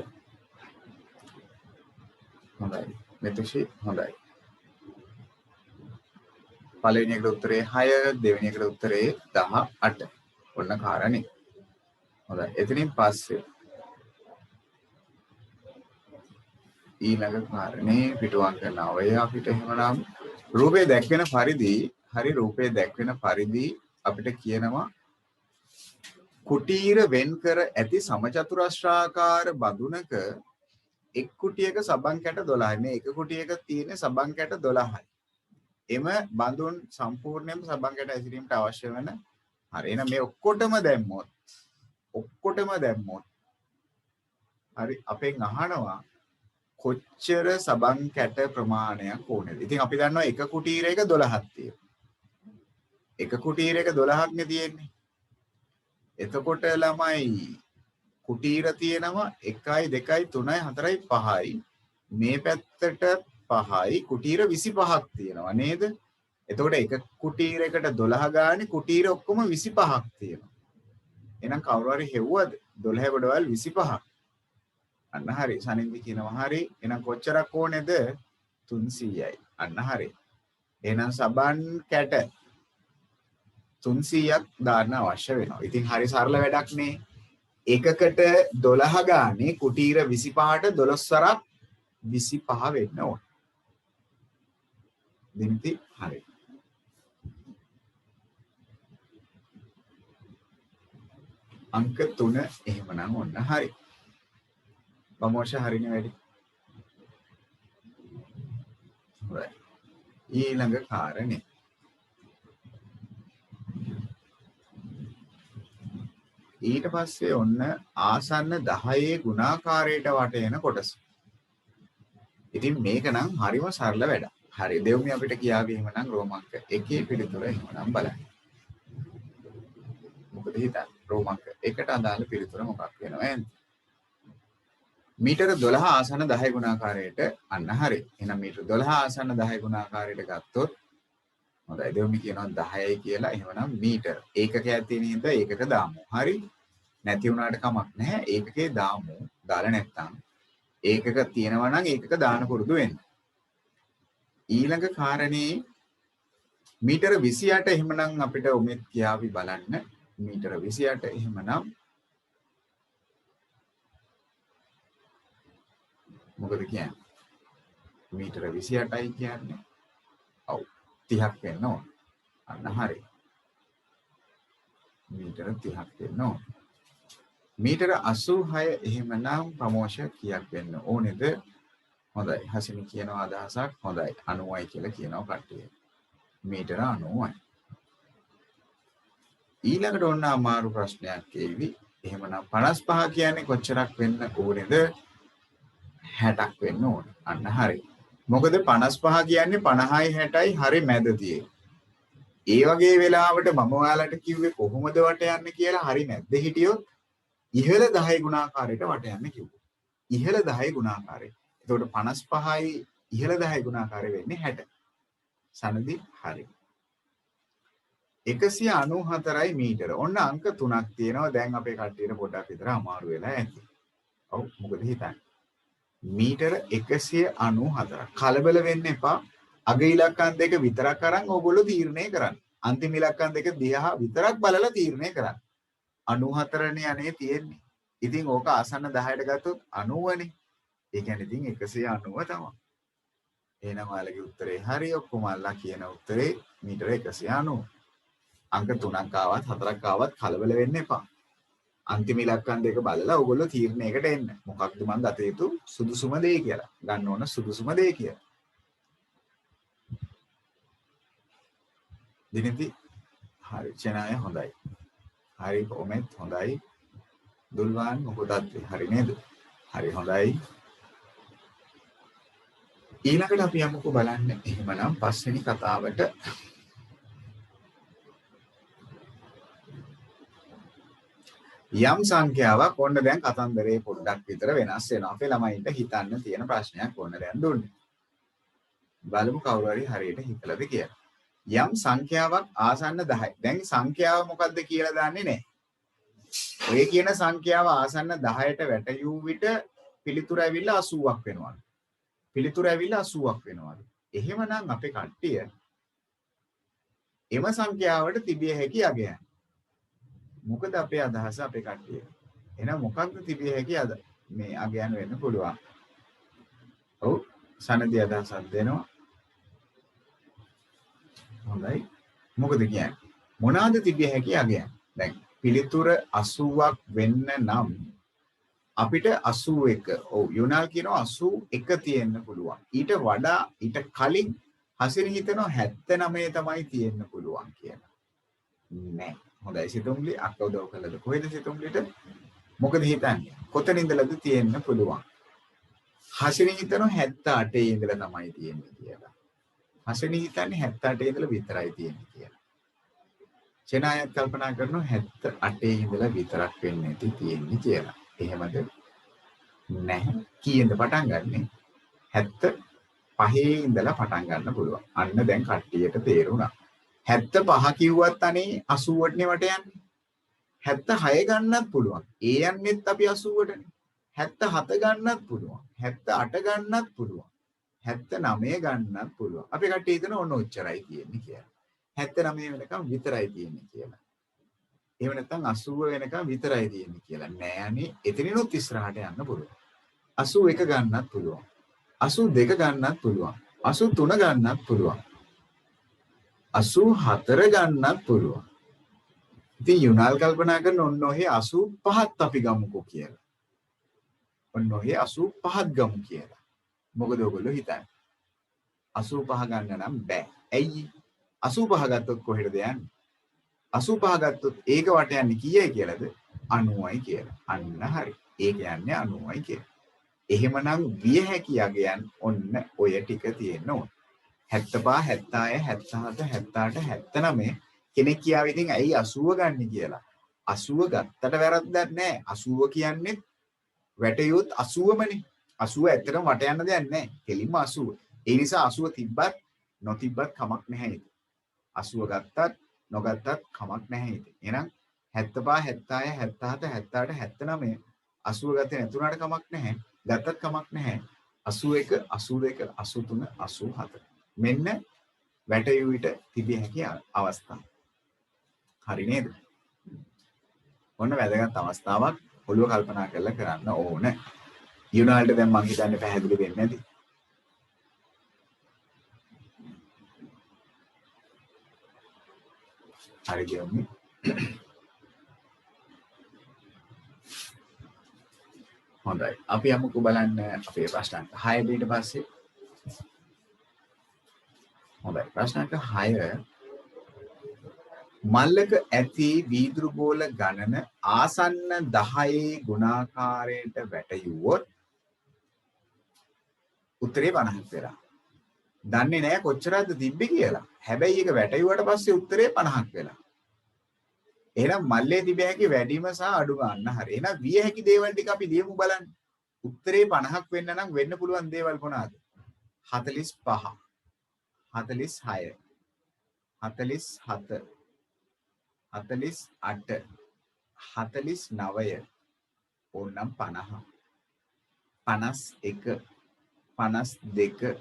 හොඳයි මෙතුෂි හොඳයි පළවෙනි එකට උත්තරේ 6 දෙවෙනි එකට උත්තරේ 18 ඔන්න කාරණේ හොඳයි එතනින් පස්සේ ඊළඟ කාරණේ පිටුවංක 9 අපිට එහෙමනම් රූපේ දැක්වෙන පරිදි හරි රූපේ දැක්වෙන පරිදි අපිට කියනවා කුටීර වෙන් කර ඇති සමචතුරස්‍රාකාර බඳුනක එක් කුටියක සබන් කැට 12යි මේ එක කුටියක තියෙන සබන් කැට 12යි එම බඳුන් සම්පූර්ණයෙන්ම සබන් කැට ඇසිරීමට අවශ්‍ය වෙන හරි එහෙනම් මේ ඔක්කොටම දැම්මොත් හරි අපෙන් අහනවා කොච්චර සබන් කැට ප්‍රමාණයක් ඕනේද? ඉතින් අපි දන්නවා එක කුටීරයක 12ක් තියෙනවා. එක කුටීරයක 12ක් නේ තියෙන්නේ. එතකොට ළමයි කුටීර තියෙනවා 1යි 2යි 3යි 4යි 5යි. මේ පැත්තට 5යි කුටීර 25ක් තියෙනවා නේද? එතකොට එක කුටීරයකට 12 ගානේ කුටීර ඔක්කොම 25ක් තියෙනවා. එහෙනම් කවුරු හරි හෙව්වද 12 ගොඩවල් 25ක්. අන්න හරි. සනින්දි කියනවා හරි. එහෙනම් කොච්චරක් ඕනේද? 300යි. අන්න හරි. එහෙනම් සබන් කැට 300ක් දාන්න අවශ්‍ය වෙනවා. ඉතින් හරි සරල වැඩක් නේ. එකකට 12 ගානේ කුටීර 25ට 12 සරක් 25 වෙන්න ඕන. දිනති හරි. අංක 3 එහෙමනම් ඔන්න හරි. ප්‍රමෝෂ හරිනේ වැඩි. හොඳයි. ඊළඟ කාරණේ. ඊට පස්සේ ඔන්න ආසන්න 10 ගුණාකාරයට වටේන කොටස. ඉතින් මේක නම් හරිම සරල වැඩක්. හරි. දෙව්මි අපිට කියාවි එහෙමනම් රෝමාංක 1 පිළිතුර එහෙමනම් බලන්න. මොකද හිතන්න? රෝමාංක 1ට අදාළ පිළිතුර මොකක් වෙනවද? මීටර 12 ආසන්න 10 ගුණාකාරයට අන්න හරි. එහෙනම් මීටර 12 ආසන්න 10 ගුණාකාරයට ගත්තොත් හොඳයි. දෙව්මි කියනවා 10යි කියලා. එහෙමනම් මීටර ඒකකයක් තියෙන හින්දා ඒකක දාමු. හරි. නැති වුණාට කමක් නැහැ. ඒකකේ දාමු. දාලා නැත්තම් ඒකක තියෙනවා නම් ඒකක දාන පුරුදු වෙන්න. ඊළඟ කාරණේ මීටර 28 එහෙමනම් අපිට උමෙත් කියාවි බලන්න. මීටර 28 එහෙමනම් මොකද කියන්නේ? මීටර 28යි කියන්නේ. ඔව් 30ක් වෙන්න ඕන. අන්න හරි. මීටර 30ක් වෙන්න ඕන. මීටර 86 එහෙමනම් ප්‍රමෝෂ කීයක් වෙන්න ඕනේද? හොඳයි. හසිනි කියනවා අදහසක්. හොඳයි. 90යි කියලා කියනවා කට්ටිය. මීටර 90යි. ඊළඟට ඔන්න අමාරු ප්‍රශ්නයක් එවි. එහෙමනම් 55 කියන්නේ කොච්චරක් වෙන්න ඕනේද? 60ක් වෙන්න ඕන. අන්න හරි. මොකද 55 කියන්නේ 50යි 60යි හරි මැද තියෙන්නේ. ඒ වගේ වෙලාවට මම ඔයාලට කිව්වේ කොහොමද වට යන්නේ කියලා හරි මැද්ද හිටියොත් ඉහළ 10 ගුණාකාරයට වට යන්න කිව්වා. ඉහළ 10 ගුණාකාරය. එතකොට 55යි ඉහළ 10 ගුණාකාරය වෙන්නේ 60. සනදි හරි. 194යි මීටර. ඔන්න අංක 3ක් තියෙනවා. දැන් අපේ කට්ටියට පොඩ්ඩක් විතර අමාරු වෙලා ඇති. ඔව් මොකද හිතන්නේ? මීටර 194. කලබල වෙන්න එපා. අග ඉලක්කම් දෙක විතරක් අරන් ඕගොල්ලෝ තීරණය කරන්න. අන්තිම ඉලක්කම් දෙක දිහා විතරක් බලලා තීරණය කරන්න. 94නේ අනේ තියෙන්නේ. ඉතින් ඕක ආසන්න 10ට ගත්තොත් 90නේ. ඒ කියන්නේ ඉතින් 190 තමයි. එහෙනම් ඔයාලගේ උත්තරේ හරි. ඔක්කොම අල්ලා කියන උත්තරේ මීටර 190. අංක 3ක් ආවත් 4ක් ආවත් කලබල වෙන්න එපා. අන්තිම ඉලක්කම් දෙක බලලා ඔයගොල්ලෝ තීරණයකට එන්න. මොකක්ද මම ගත යුතු සුදුසුම දේ කියලා. ගන්න ඕන සුදුසුම දේ කියලා. දිනති හරි. චනාය හොඳයි. හරි කොමෙන්ට් හොඳයි. දුල්වාන් මොකදත් හරි නේද? හරි හොඳයි. ඊළඟට අපි යමුකෝ බලන්න. එහෙමනම් පස්වෙනි කතාවට යම් සංඛ්‍යාවක් ඔන්න දැන් කතන්දරේ පොඩ්ඩක් විතර වෙනස් වෙනවා. අපේ ළමයින්ට හිතන්න තියෙන ප්‍රශ්නයක් ඔන්න දැන් දුන්නේ. බලමු කවුරු හරි හරියට හිතලාද කියලා. යම් සංඛ්‍යාවක් ආසන්න 10යි. දැන් සංඛ්‍යාව මොකද්ද කියලා දන්නේ නැහැ. ඔය කියන සංඛ්‍යාව ආසන්න 10ට වැටයූ විට පිළිතුර ඇවිල්ලා 80ක් වෙනවා. පිළිතුර ඇවිල්ලා 80ක් වෙනවා. එහෙමනම් අපේ කට්ටිය එම සංඛ්‍යාවට තිබිය හැකි අගයන්. මොකද අපේ අදහස අපේ කට්ටිය. එහෙනම් මොකක්ද තිබිය හැකි අද මේ අගයන් වෙන්න පුළුවන්. ඔව් සනදී අදහසක් දෙනවා. හොඳයි. මොකද කියන්නේ? මොනවාද තිබිය හැකි අගයන්? දැන් පිළිතුර 80ක් වෙන්න නම් අපිට 81. ඔව් යුනාල් කියනවා 81 තියෙන්න පුළුවන්. ඊට වඩා ඊට කලින් හසින හිතනවා 79 තමයි තියෙන්න පුළුවන් කියලා. නෑ. හොඳයි සිතුම්ලි අක්ක උදව් කළාද? කොහෙද සිතුම්ලිට? මොකද හිතන්නේ? කොතනින්දලද තියෙන්න පුළුවන්? හසින හිතනවා 78 ඉඳලා තමයි තියෙන්නේ කියලා. හසින හිතන්නේ 78 ඉඳලා විතරයි තියෙන්නේ කියලා. චෙනායත් කල්පනා කරනවා 78 ඉඳලා විතරක් වෙන්නේ නැති තියෙන්නේ කියලා. එහෙමද? නැහැ. කීයෙන්ද පටන් ගන්නෙ? 75 පහේ ඉඳලා පටන් ගන්න පුළුවන්. අන්න දැන් කට්ටියට තේරුණා. 75 කිව්වත් අනේ 80ට නෙවට යන්නේ. 76 ගන්නත් පුළුවන්. ඒ යන්නෙත් අපි 80ටනේ. 77 ගන්නත් පුළුවන්. 78 ගන්නත් පුළුවන්. 79 ගන්නත් පුළුවන්. අපි කට්ටිය හිතන ඕන ඔච්චරයි තියෙන්නේ කියලා. 79 වෙනකම් විතරයි තියෙන්නේ කියලා. එහෙම නැත්නම් 80 වෙනකම් විතරයි තියෙන්නේ කියලා. නෑනේ. එතනිනුත් ඉස්සරහට යන්න පුළුවන්. 81 ගන්නත් පුළුවන්. 82 ගන්නත් පුළුවන්. 83 ගන්නත් පුළුවන්. 84 ගන්නත් පුළුවන්. ඉතින් යුනාල් කල්පනා කරන ඔන්න ඔහේ 85ත් අපි ගමුකෝ කියලා. ඔන්න ඔහේ 85ත් ගමු කියලා. මොකද ඔයගොල්ලෝ හිතන්නේ 85 ගන්න නම් බෑ. ඇයි? 85 ගත්තොත් කොහෙටද යන්නේ? 85 ගත්තොත් ඒක වට යන්නේ කීයයි කියලාද? 90යි කියලා. අන්න හරි. ඒ කියන්නේ 90යි කියලා. එහෙමනම් විය හැකි යගයන් ඔන්න ඔය ටික තියෙන්න ඕන. 75 76 77 78 79 කෙනෙක් කියාව ඉතින් ඇයි 80 ගන්න කියලා. 80 ගත්තට වැරද්දක් නැහැ. 80 කියන්නේ වැටියොත් 80මනේ. 80 ඇත්තටම වට යන්න දෙයක් නැහැ. කෙලින්ම 80. ඒ නිසා 80 තිබ්බත් නොතිබ්බත් කමක් නැහැ ඉතින්. 80 ගත්තත් නොගත්තත් කමක් නැහැ ඉතින්. එහෙනම් 75 76 77 78 79 80 ගත්තේ නැතුණාට කමක් නැහැ. ගත්තත් කමක් නැහැ. 81 82 83 84. මෙන්න වැටයුවිට තිබිය හැකි අවස්ථා. හරි නේද? ඔන්න වැදගත් අවස්ථාවක් ඔළුව කල්පනා කරලා කරන්න ඕන. යුනාල්ට දැන් මම හිතන්නේ පැහැදිලි වෙන්නේ නැති. හරි ගියොත් හොඳයි. අපි යමුකෝ බලන්න අපේ ප්‍රශ්න 6 ඊට පස්සේ. හොඳයි. ප්‍රශ්න 6 මල්ලක ඇති වීදුරු බෝල ගණන ආසන්න 10 ගුණාකාරයට වැටයුවොත් උත්තරේ 50ක් වෙලා. දන්නේ නැහැ කොච්චරද තිබ්බේ කියලා. හැබැයි ඒක වැටයුවට පස්සේ උත්තරේ 50ක් වෙලා. එහෙනම් මල්ලේ තිබෙ හැකි වැඩිම සහ අඩු ගන්න හරි. එහෙනම් විය හැකි දේවල් ටික අපි ලියමු බලන්න. උත්තරේ 50ක් වෙන්න නම් වෙන්න පුළුවන් දේවල් මොනවාද? 45 46 47 48 49 ඕනම් 50 51 52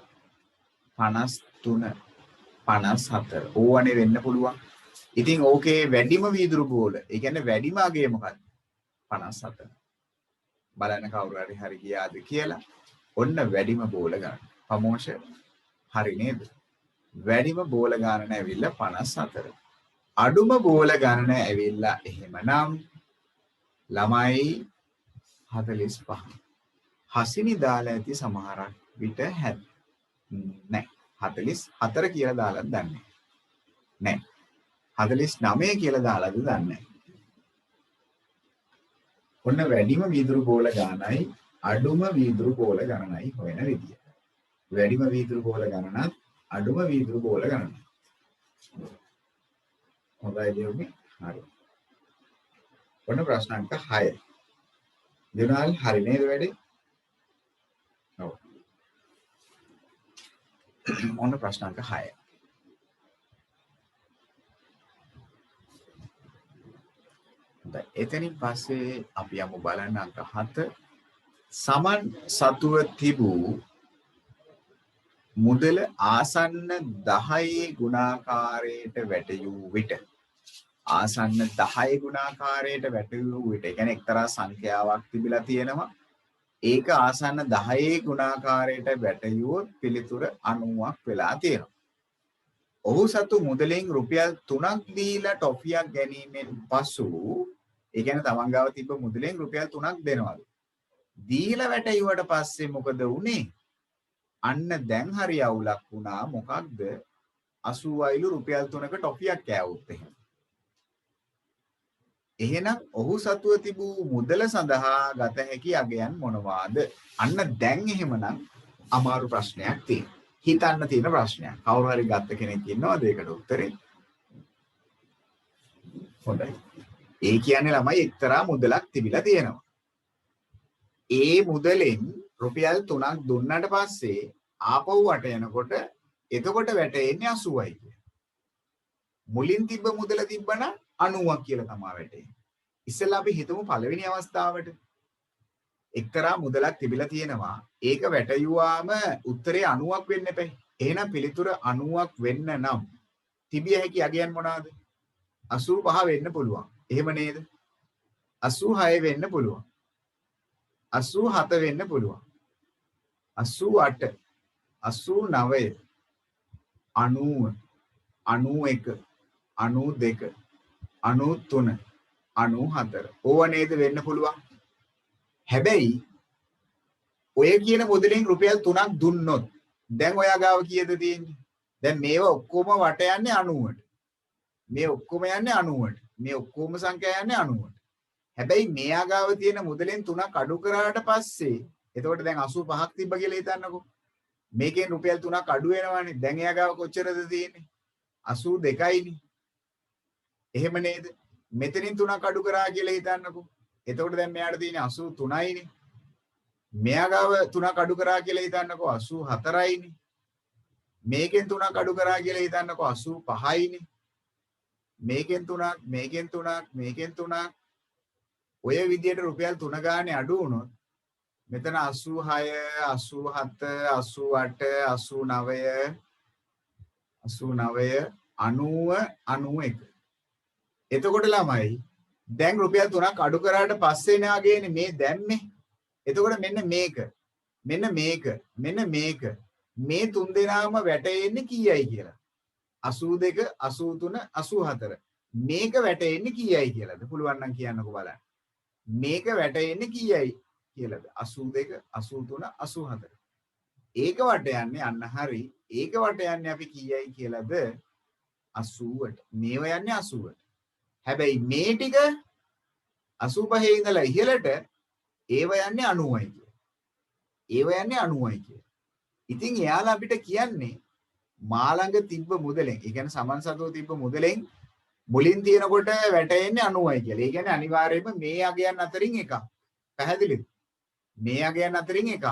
53 54 ඕවනේ වෙන්න පුළුවන්. ඉතින් ඕකේ වැඩිම වීදුරු බෝල. ඒ කියන්නේ වැඩිම අගය මොකක්ද? 57. බලන්න කවුරු හරි ගියාද කියලා. ඔන්න වැඩිම බෝල ගන්න. ප්‍රමෝෂ හරි නේද? වැඩිම බෝල ගන්න ඇවිල්ලා 54. අඩුම බෝල ගන්න ඇවිල්ලා එහෙමනම් ළමයි 45. හසිනි දාලා ඇති සමහරක් විට නැහැ. 44 කියලා දාලා දන්නේ නැහැ. 49 කියලා දාලාද දන්නේ නැහැ. ඔන්න වැඩිම වීදුරු බෝල ගණනයි අඩුම වීදුරු බෝල ගණනයි හොයන විදිය. වැඩිම වීදුරු බෝල ගණනත් අඩුම වීදුරු බෝල ගණනත්. හොඳයි දෙව්නේ. හරි. ඔන්න ප්‍රශ්න අංක 6. දිනාල් හරි නේද වැඩේ? ඔව්. ඔන්න ප්‍රශ්න අංක 6. එතනින් පස්සේ අපි යමු බලන්න අංක 7. සමන් සතුව තිබූ මුදල ආසන්න 10 ගුණාකාරයට වැටයූ විට ආසන්න 10 ගුණාකාරයට වැටයූ විට ඒ කියන්නේ එක්තරා සංඛ්‍යාවක් තිබිලා තියෙනවා. ඒක ආසන්න 10 ගුණාකාරයට වැටයුවොත් පිළිතුර 90ක් වෙලා තියෙනවා. ඔහු සතු මුදලෙන් රුපියල් 3ක් දීලා ටොෆියක් ගැනීමෙන් පසු ඒ කියන්නේ තමන් ගාව තිබ්බ මුදලෙන් රුපියල් 3ක් දෙනවලු. දීලා වැටෙුවට පස්සේ මොකද වුනේ? අන්න දැන් හරි අවුලක් වුණා. මොකක්ද? 80යිලු රුපියල් 3ක ටොෆියක් කෑවොත් එහෙම. එහෙනම් ඔහු සතුව තිබූ මුදල සඳහා ගත හැකි අගයන් මොනවාද? අන්න දැන් එහෙමනම් අමාරු ප්‍රශ්නයක් තියෙනවා. හිතන්න තියෙන ප්‍රශ්නයක්. කවුරු හරි ගත්ත කෙනෙක් ඉන්නවද ඒකට උත්තරේ? හොඳයි. ඒ කියන්නේ ළමයි එක්තරා මුදලක් තිබිලා තියෙනවා. ඒ මුදලෙන් රුපියල් 3ක් දුන්නාට පස්සේ ආපහු වට යනකොට එතකොට වැටෙන්නේ 80යි කියලා. මුලින් තිබ්බ මුදල තිබ්බනම් 90ක් කියලා තමයි වැටෙන්නේ. ඉස්සෙල්ලා අපි හිතමු පළවෙනි අවස්ථාවට එක්තරා මුදලක් තිබිලා තියෙනවා. ඒක වැටයුවාම උත්තරේ 90ක් වෙන්න එපා. එහෙනම් පිළිතුර 90ක් වෙන්න නම් තිබිය හැකි අගයන් මොනවාද? 85 වෙන්න පුළුවන්. එහෙම නේද? 86 වෙන්න පුළුවන්. 87 වෙන්න පුළුවන්. 88 89 90 91 92 93 94 ඕව නේද වෙන්න පුළුවන්. හැබැයි ඔය කියන මුදලින් රුපියල් 3ක් දුන්නොත් දැන් ඔයා ගාව කීයද තියෙන්නේ? දැන් මේවා ඔක්කොම වට යන්නේ 90ට. මේ ඔක්කොම යන්නේ 90ට. මේ ඔක්කොම සංඛ්‍යා යන්නේ 90ට. හැබැයි මෙයා ගාව තියෙන මුදලෙන් 3ක් අඩු කරාට පස්සේ එතකොට දැන් 85ක් තිබ්බ කියලා හිතන්නකෝ. මේකෙන් රුපියල් 3ක් අඩු වෙනවානේ. දැන් එයා ගාව කොච්චරද තියෙන්නේ? 82යිනේ. එහෙම නේද? මෙතනින් 3ක් අඩු කරා කියලා හිතන්නකෝ. එතකොට දැන් මෙයාට තියෙන්නේ 83යිනේ. මෙයා ගාව 3ක් අඩු කරා කියලා හිතන්නකෝ 84යිනේ. මේකෙන් 3ක් අඩු කරා කියලා හිතන්නකෝ 85යිනේ. මේකෙන් 3ක් මේකෙන් 3ක් මේකෙන් 3ක් ඔය විදියට රුපියල් 3 ගානේ අඩු වුණොත් මෙතන 86 87 88 89 90 91 එතකොට ළමයි දැන් රුපියල් 3ක් අඩු කරාට පස්සේ නාගේනේ මේ දැම්මේ. එතකොට මෙන්න මේක මේ තුන් දෙනාම වැටෙන්නේ කීයයි කියලා 82 83 84 මේක වැටෙන්නේ කීයයි කියලාද පුළුවන් නම් කියන්නකෝ බලන්න. මේක වැටෙන්නේ කීයයි කියලාද 82 83 84 ඒක වට යන්නේ අන්න හරි. ඒක වට යන්නේ අපි කීයයි කියලාද 80ට. මේව යන්නේ 80ට. හැබැයි මේ ටික 85 ඉඳලා ඉහළට ඒව යන්නේ 90යි කියලා. ඒව යන්නේ 90යි කියලා. ඉතින් එයාලා අපිට කියන්නේ මා ළඟ තිබ්බ මුදලෙන්, ඒ කියන්නේ සමන් සතුව තිබ්බ මුදලෙන් මුලින් තියෙනකොට වැටෙන්නේ 90යි කියලා. ඒ කියන්නේ අනිවාර්යයෙන්ම මේ අගයන් අතරින් එකක්. පැහැදිලිද? මේ අගයන් අතරින් එකක්.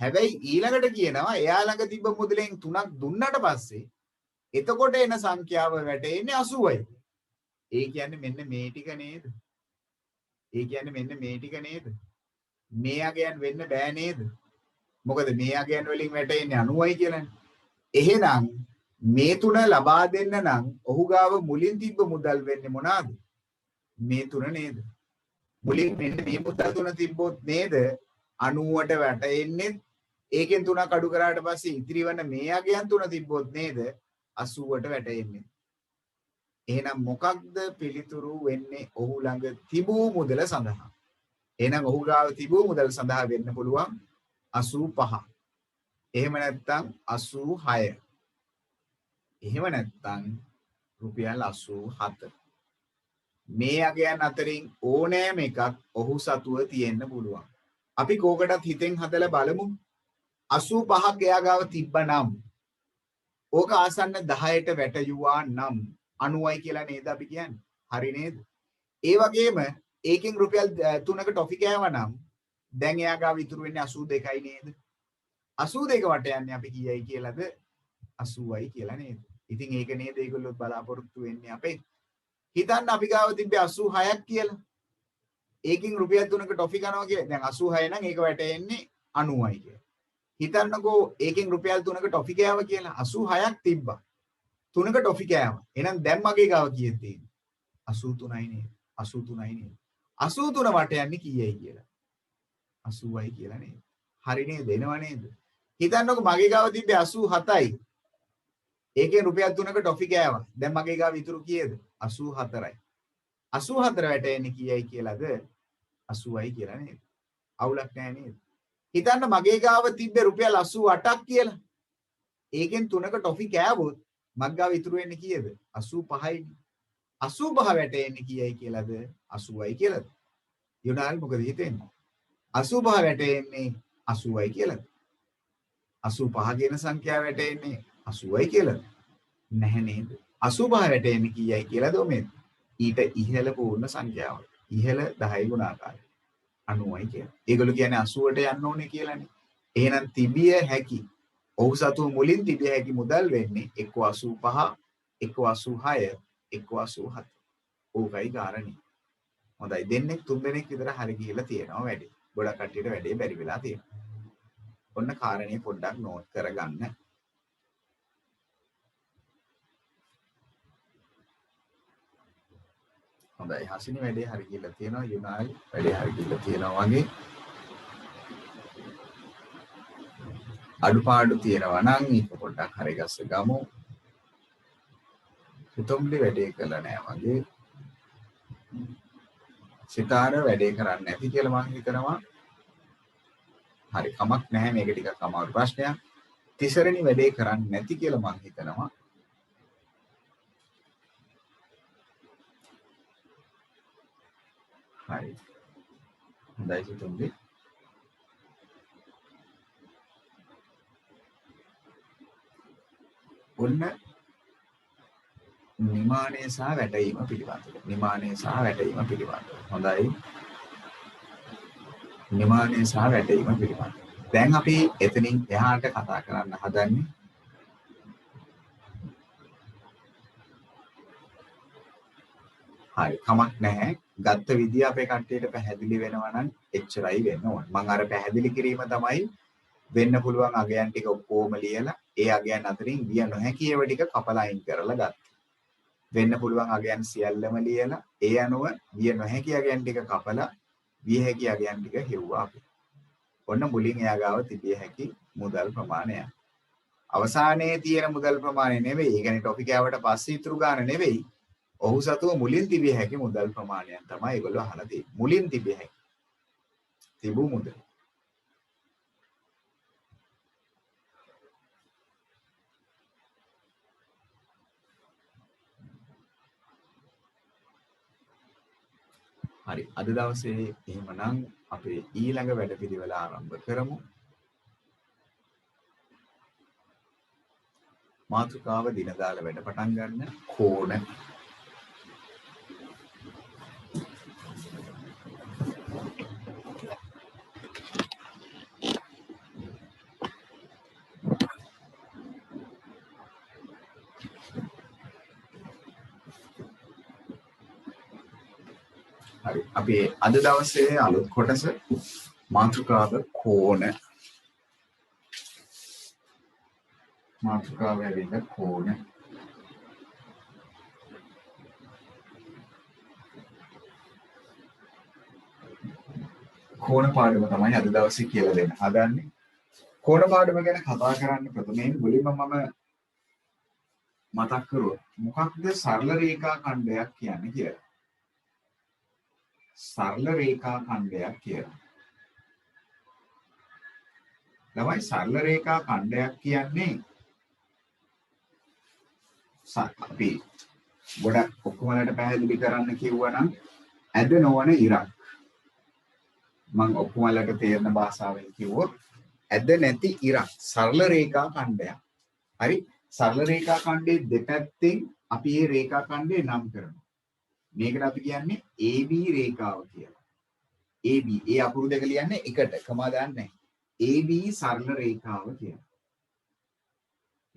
හැබැයි ඊළඟට කියනවා එයා ළඟ තිබ්බ මුදලෙන් 3ක් දුන්නට පස්සේ එතකොට එන සංඛ්‍යාව වැටෙන්නේ 80යි. ඒ කියන්නේ මෙන්න මේ ටික නේද? ඒ කියන්නේ මෙන්න මේ ටික නේද? මේ අගයන් වෙන්න බෑ නේද? මොකද මේ අගයන් වලින් වැටෙන්නේ 90යි කියලානේ. එහෙනම් මේ තුන ලබා දෙන්න නම් ඔහු ගාව මුලින් තිබ්බ මුදල් වෙන්නේ මොනවාද? මේ තුන නේද? මුලින් මෙන්න මේ මුදල් තුන තිබ්බොත් නේද 90ට වැටෙන්නේ. ඒකෙන් 3ක් අඩු කරාට පස්සේ ඉතිරි වෙන මේ අගයන් තුන තිබ්බොත් නේද 80ට වැටෙන්නේ. එහෙනම් මොකක්ද පිළිතුරු වෙන්නේ ඔහු ළඟ තිබූ මුදල සඳහා? එහෙනම් ඔහු ගාව තිබූ මුදල් සඳහා වෙන්න පුළුවන් 85. එහෙම නැත්නම් 86. එහෙම නැත්නම් රුපියල් 87. මේ අගයන් අතරින් ඕනෑම එකක් ඔහු සතුව තියෙන්න පුළුවන්. අපි කෝකටත් හිතෙන් හදලා බලමු. 85ක් එයා ගාව තිබ්බනම් ඕක ආසන්න 10ට වැටයුවා නම් 90යි කියලා නේද අපි කියන්නේ. හරි නේද? ඒ වගේම ඒකෙන් රුපියල් 3ක ටොෆි කෑවා නම් දැන් එයා ගාව ඉතුරු වෙන්නේ 82යි නේද? 82 වට යන්නේ අපි කීයයි කියලාද? 80යි කියලා නේද? ඉතින් ඒක නේද ඒගොල්ලෝ බලාපොරොත්තු වෙන්නේ අපේ. හිතන්න අපි ගාව තිබ්බේ 86ක් කියලා. ඒකෙන් රුපියල් 3ක ටොෆි කනවා කියලා. දැන් 86 නම් ඒක වැටෙන්නේ 90යි කියලා. හිතන්නකෝ ඒකෙන් රුපියල් 3ක ටොෆි කෑවා කියලා 86ක් තිබ්බා. 3ක ටොෆි කෑවා. එහෙනම් දැන් මගේ ගාව කීයද තියෙන්නේ? 83යි නේද? 83යි නේද? 83 වට යන්නේ කීයයි කියලා? 80යි කියලා නේද? හරි නේද? එනව නේද? හිතන්නකෝ මගේ ගාව තිබ්බේ 87යි. ඒකෙන් රුපියල් 3ක ටොෆි කෑවා. දැන් මගේ ගාව ඉතුරු කීයද? 84යි. 84 වැටෙන්නේ කීයයි කියලාද? 80යි කියලා නේද? අවුලක් නැහැ නේද? හිතන්න මගේ ගාව තිබ්බේ රුපියල් 88ක් කියලා. ඒකෙන් 3ක ටොෆි කෑවොත් මගේ ගාව ඉතුරු වෙන්නේ කීයද? 85යි. 85 වැටෙන්නේ කීයයි කියලාද? 80යි කියලාද? යුනාල් මොකද හිතෙන්නේ? 85 වැටෙන්නේ 80යි කියලාද? 85 කියන සංඛ්‍යාව වැටෙන්නේ 80යි කියලාද? නැහැ නේද? 85 වැටෙන්නේ කීයයි කියලාද ඔමෙ? ඊට ඉහළ පූර්ණ සංඛ්‍යාව. ඉහළ 10 ගුණාකාරය 90යි කියලා. ඒගොල්ලෝ කියන්නේ 80ට යන්න ඕනේ කියලානේ. එහෙනම් තිබිය හැකි ඔහු සතු මුලින් තිබිය හැකි මුදල් වෙන්නේ 1.85 1.86 1.87. ඕකයි කාරණේ. හොඳයි දෙන්නෙක් තුන් දෙනෙක් විතර හරි ගිහිල්ලා තියෙනවා වැඩි. ගොඩක් කට්ටියට වැඩේ බැරි වෙලා තියෙනවා. ඔන්න කාරණේ පොඩ්ඩක් නෝට් කරගන්න. හොඳයි හසිනි වැඩේ හරි ගිහිල්ලා තියෙනවා යුනායි වැඩේ හරි ගිහිල්ලා තියෙනවා වගේ. අඩුපාඩු තියෙනවා නම් ඒක පොඩ්ඩක් හරි ගස්ස ගමු. හිතොම්ලි වැඩේ කළා නෑ වගේ. සිතාර වැඩේ කරන්නේ නැති කියලා මම හිතනවා. හරි කමක් නැහැ මේක ටිකක් අමාරු ප්‍රශ්නයක්. තිසරණි වැඩේ කරන්නේ නැති කියලා මම හිතනවා. හරි. හොඳයි හිතොම්ලි. ඔන්න නිමානය සහ වැටීම පිළිබඳව. නිමානය සහ වැටීම පිළිබඳව. හොඳයි. නිමානය සහ වැටීම පිළිබඳව. දැන් අපි එතනින් එහාට කතා කරන්න හදන්නේ හරි කමක් නැහැ. ගත්ත විදිය අපේ කට්ටියට පැහැදිලි වෙනවා නම් එච්චරයි වෙන්න ඕන. මම අර පැහැදිලි කිරීම තමයි වෙන්න පුළුවන් අගයන් ටික ඔක්කොම ලියලා ඒ අගයන් අතරින් විය නොහැකි ඒවා ටික කපලා අයින් කරලා ගත්තා. වෙන්න පුළුවන් අගයන් සියල්ලම ලියලා ඒ අනුව විය නොහැකි අගයන් ටික කපලා විය හැකි අගයන් ටික හෙව්වා අපි. ඔන්න මුලින් එයා ගාව තිබිය හැකි මුදල් ප්‍රමාණය. අවසානයේ තියෙන මුදල් ප්‍රමාණය නෙවෙයි. ඒ කියන්නේ ටොපික් ආවට පස්සේ ඉතුරු ගාන නෙවෙයි. ඔහු සතුව මුලින් තිබිය හැකි මුදල් ප්‍රමාණයක් තමයි ඒගොල්ලෝ අහලා තියෙන්නේ. මුලින් තිබිය හැකි. තිබූ මුදල්. හරි අද දවසේ එහෙමනම් අපේ ඊළඟ වැඩපිළිවෙල ආරම්භ කරමු. මාතෘකාව දින දාලා වැඩ පටන් ගන්න කෝණ. හරි අපි අද දවසේ අලුත් කොටස මාතෘකාව කෝණ. මාතෘකාව ඇවිල්ලා කෝණ. කෝණ පාඩම තමයි අද දවසේ කියලා දෙන්න හදන්නේ. කෝණ පාඩම ගැන කතා කරන්න ප්‍රථමයෙන් මුලින්ම මම මතක් කරුවොත් මොකක්ද සරල රේඛා ඛණ්ඩයක් කියන්නේ කියලා. සරල රේඛා ඛණ්ඩයක් කියලා. ළමයි සරල රේඛා ඛණ්ඩයක් කියන්නේ අපි ගොඩක් ඔක්කොමලට පැහැදිලි කරන්න කිව්වනම් ඇද නොවන ඉරක්. මම ඔක්කොමලට තේරෙන භාෂාවෙන් කිව්වොත් ඇද නැති ඉරක් සරල රේඛා ඛණ්ඩයක්. හරි සරල රේඛා ඛණ්ඩයේ දෙපැත්තෙන් අපි මේ රේඛා ඛණ්ඩය නම් කරනවා. මේකට අපි කියන්නේ AB රේඛාව කියලා. AB ඒ අකුරු දෙක ලියන්නේ එකට කමා දාන්නේ AB සරල රේඛාව කියලා.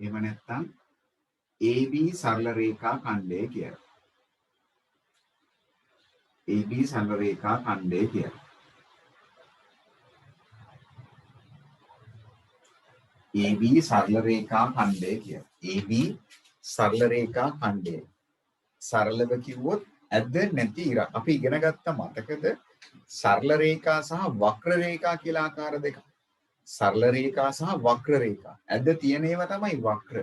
එහෙම නැත්නම් AB සරල රේඛා ඛණ්ඩය කියලා. AB සරල රේඛා ඛණ්ඩය කියලා. AB සරල රේඛා ඛණ්ඩය කියලා. AB සරල රේඛා ඛණ්ඩය. සරලව කිව්වොත් ඇද නැති ඉර. අපි ඉගෙන ගත්ත මතකද සරල රේඛා සහ වක්‍ර රේඛා කියලා ආකාර දෙකක්. සරල රේඛා සහ වක්‍ර රේඛා. ඇද තියෙන ඒවා තමයි වක්‍ර.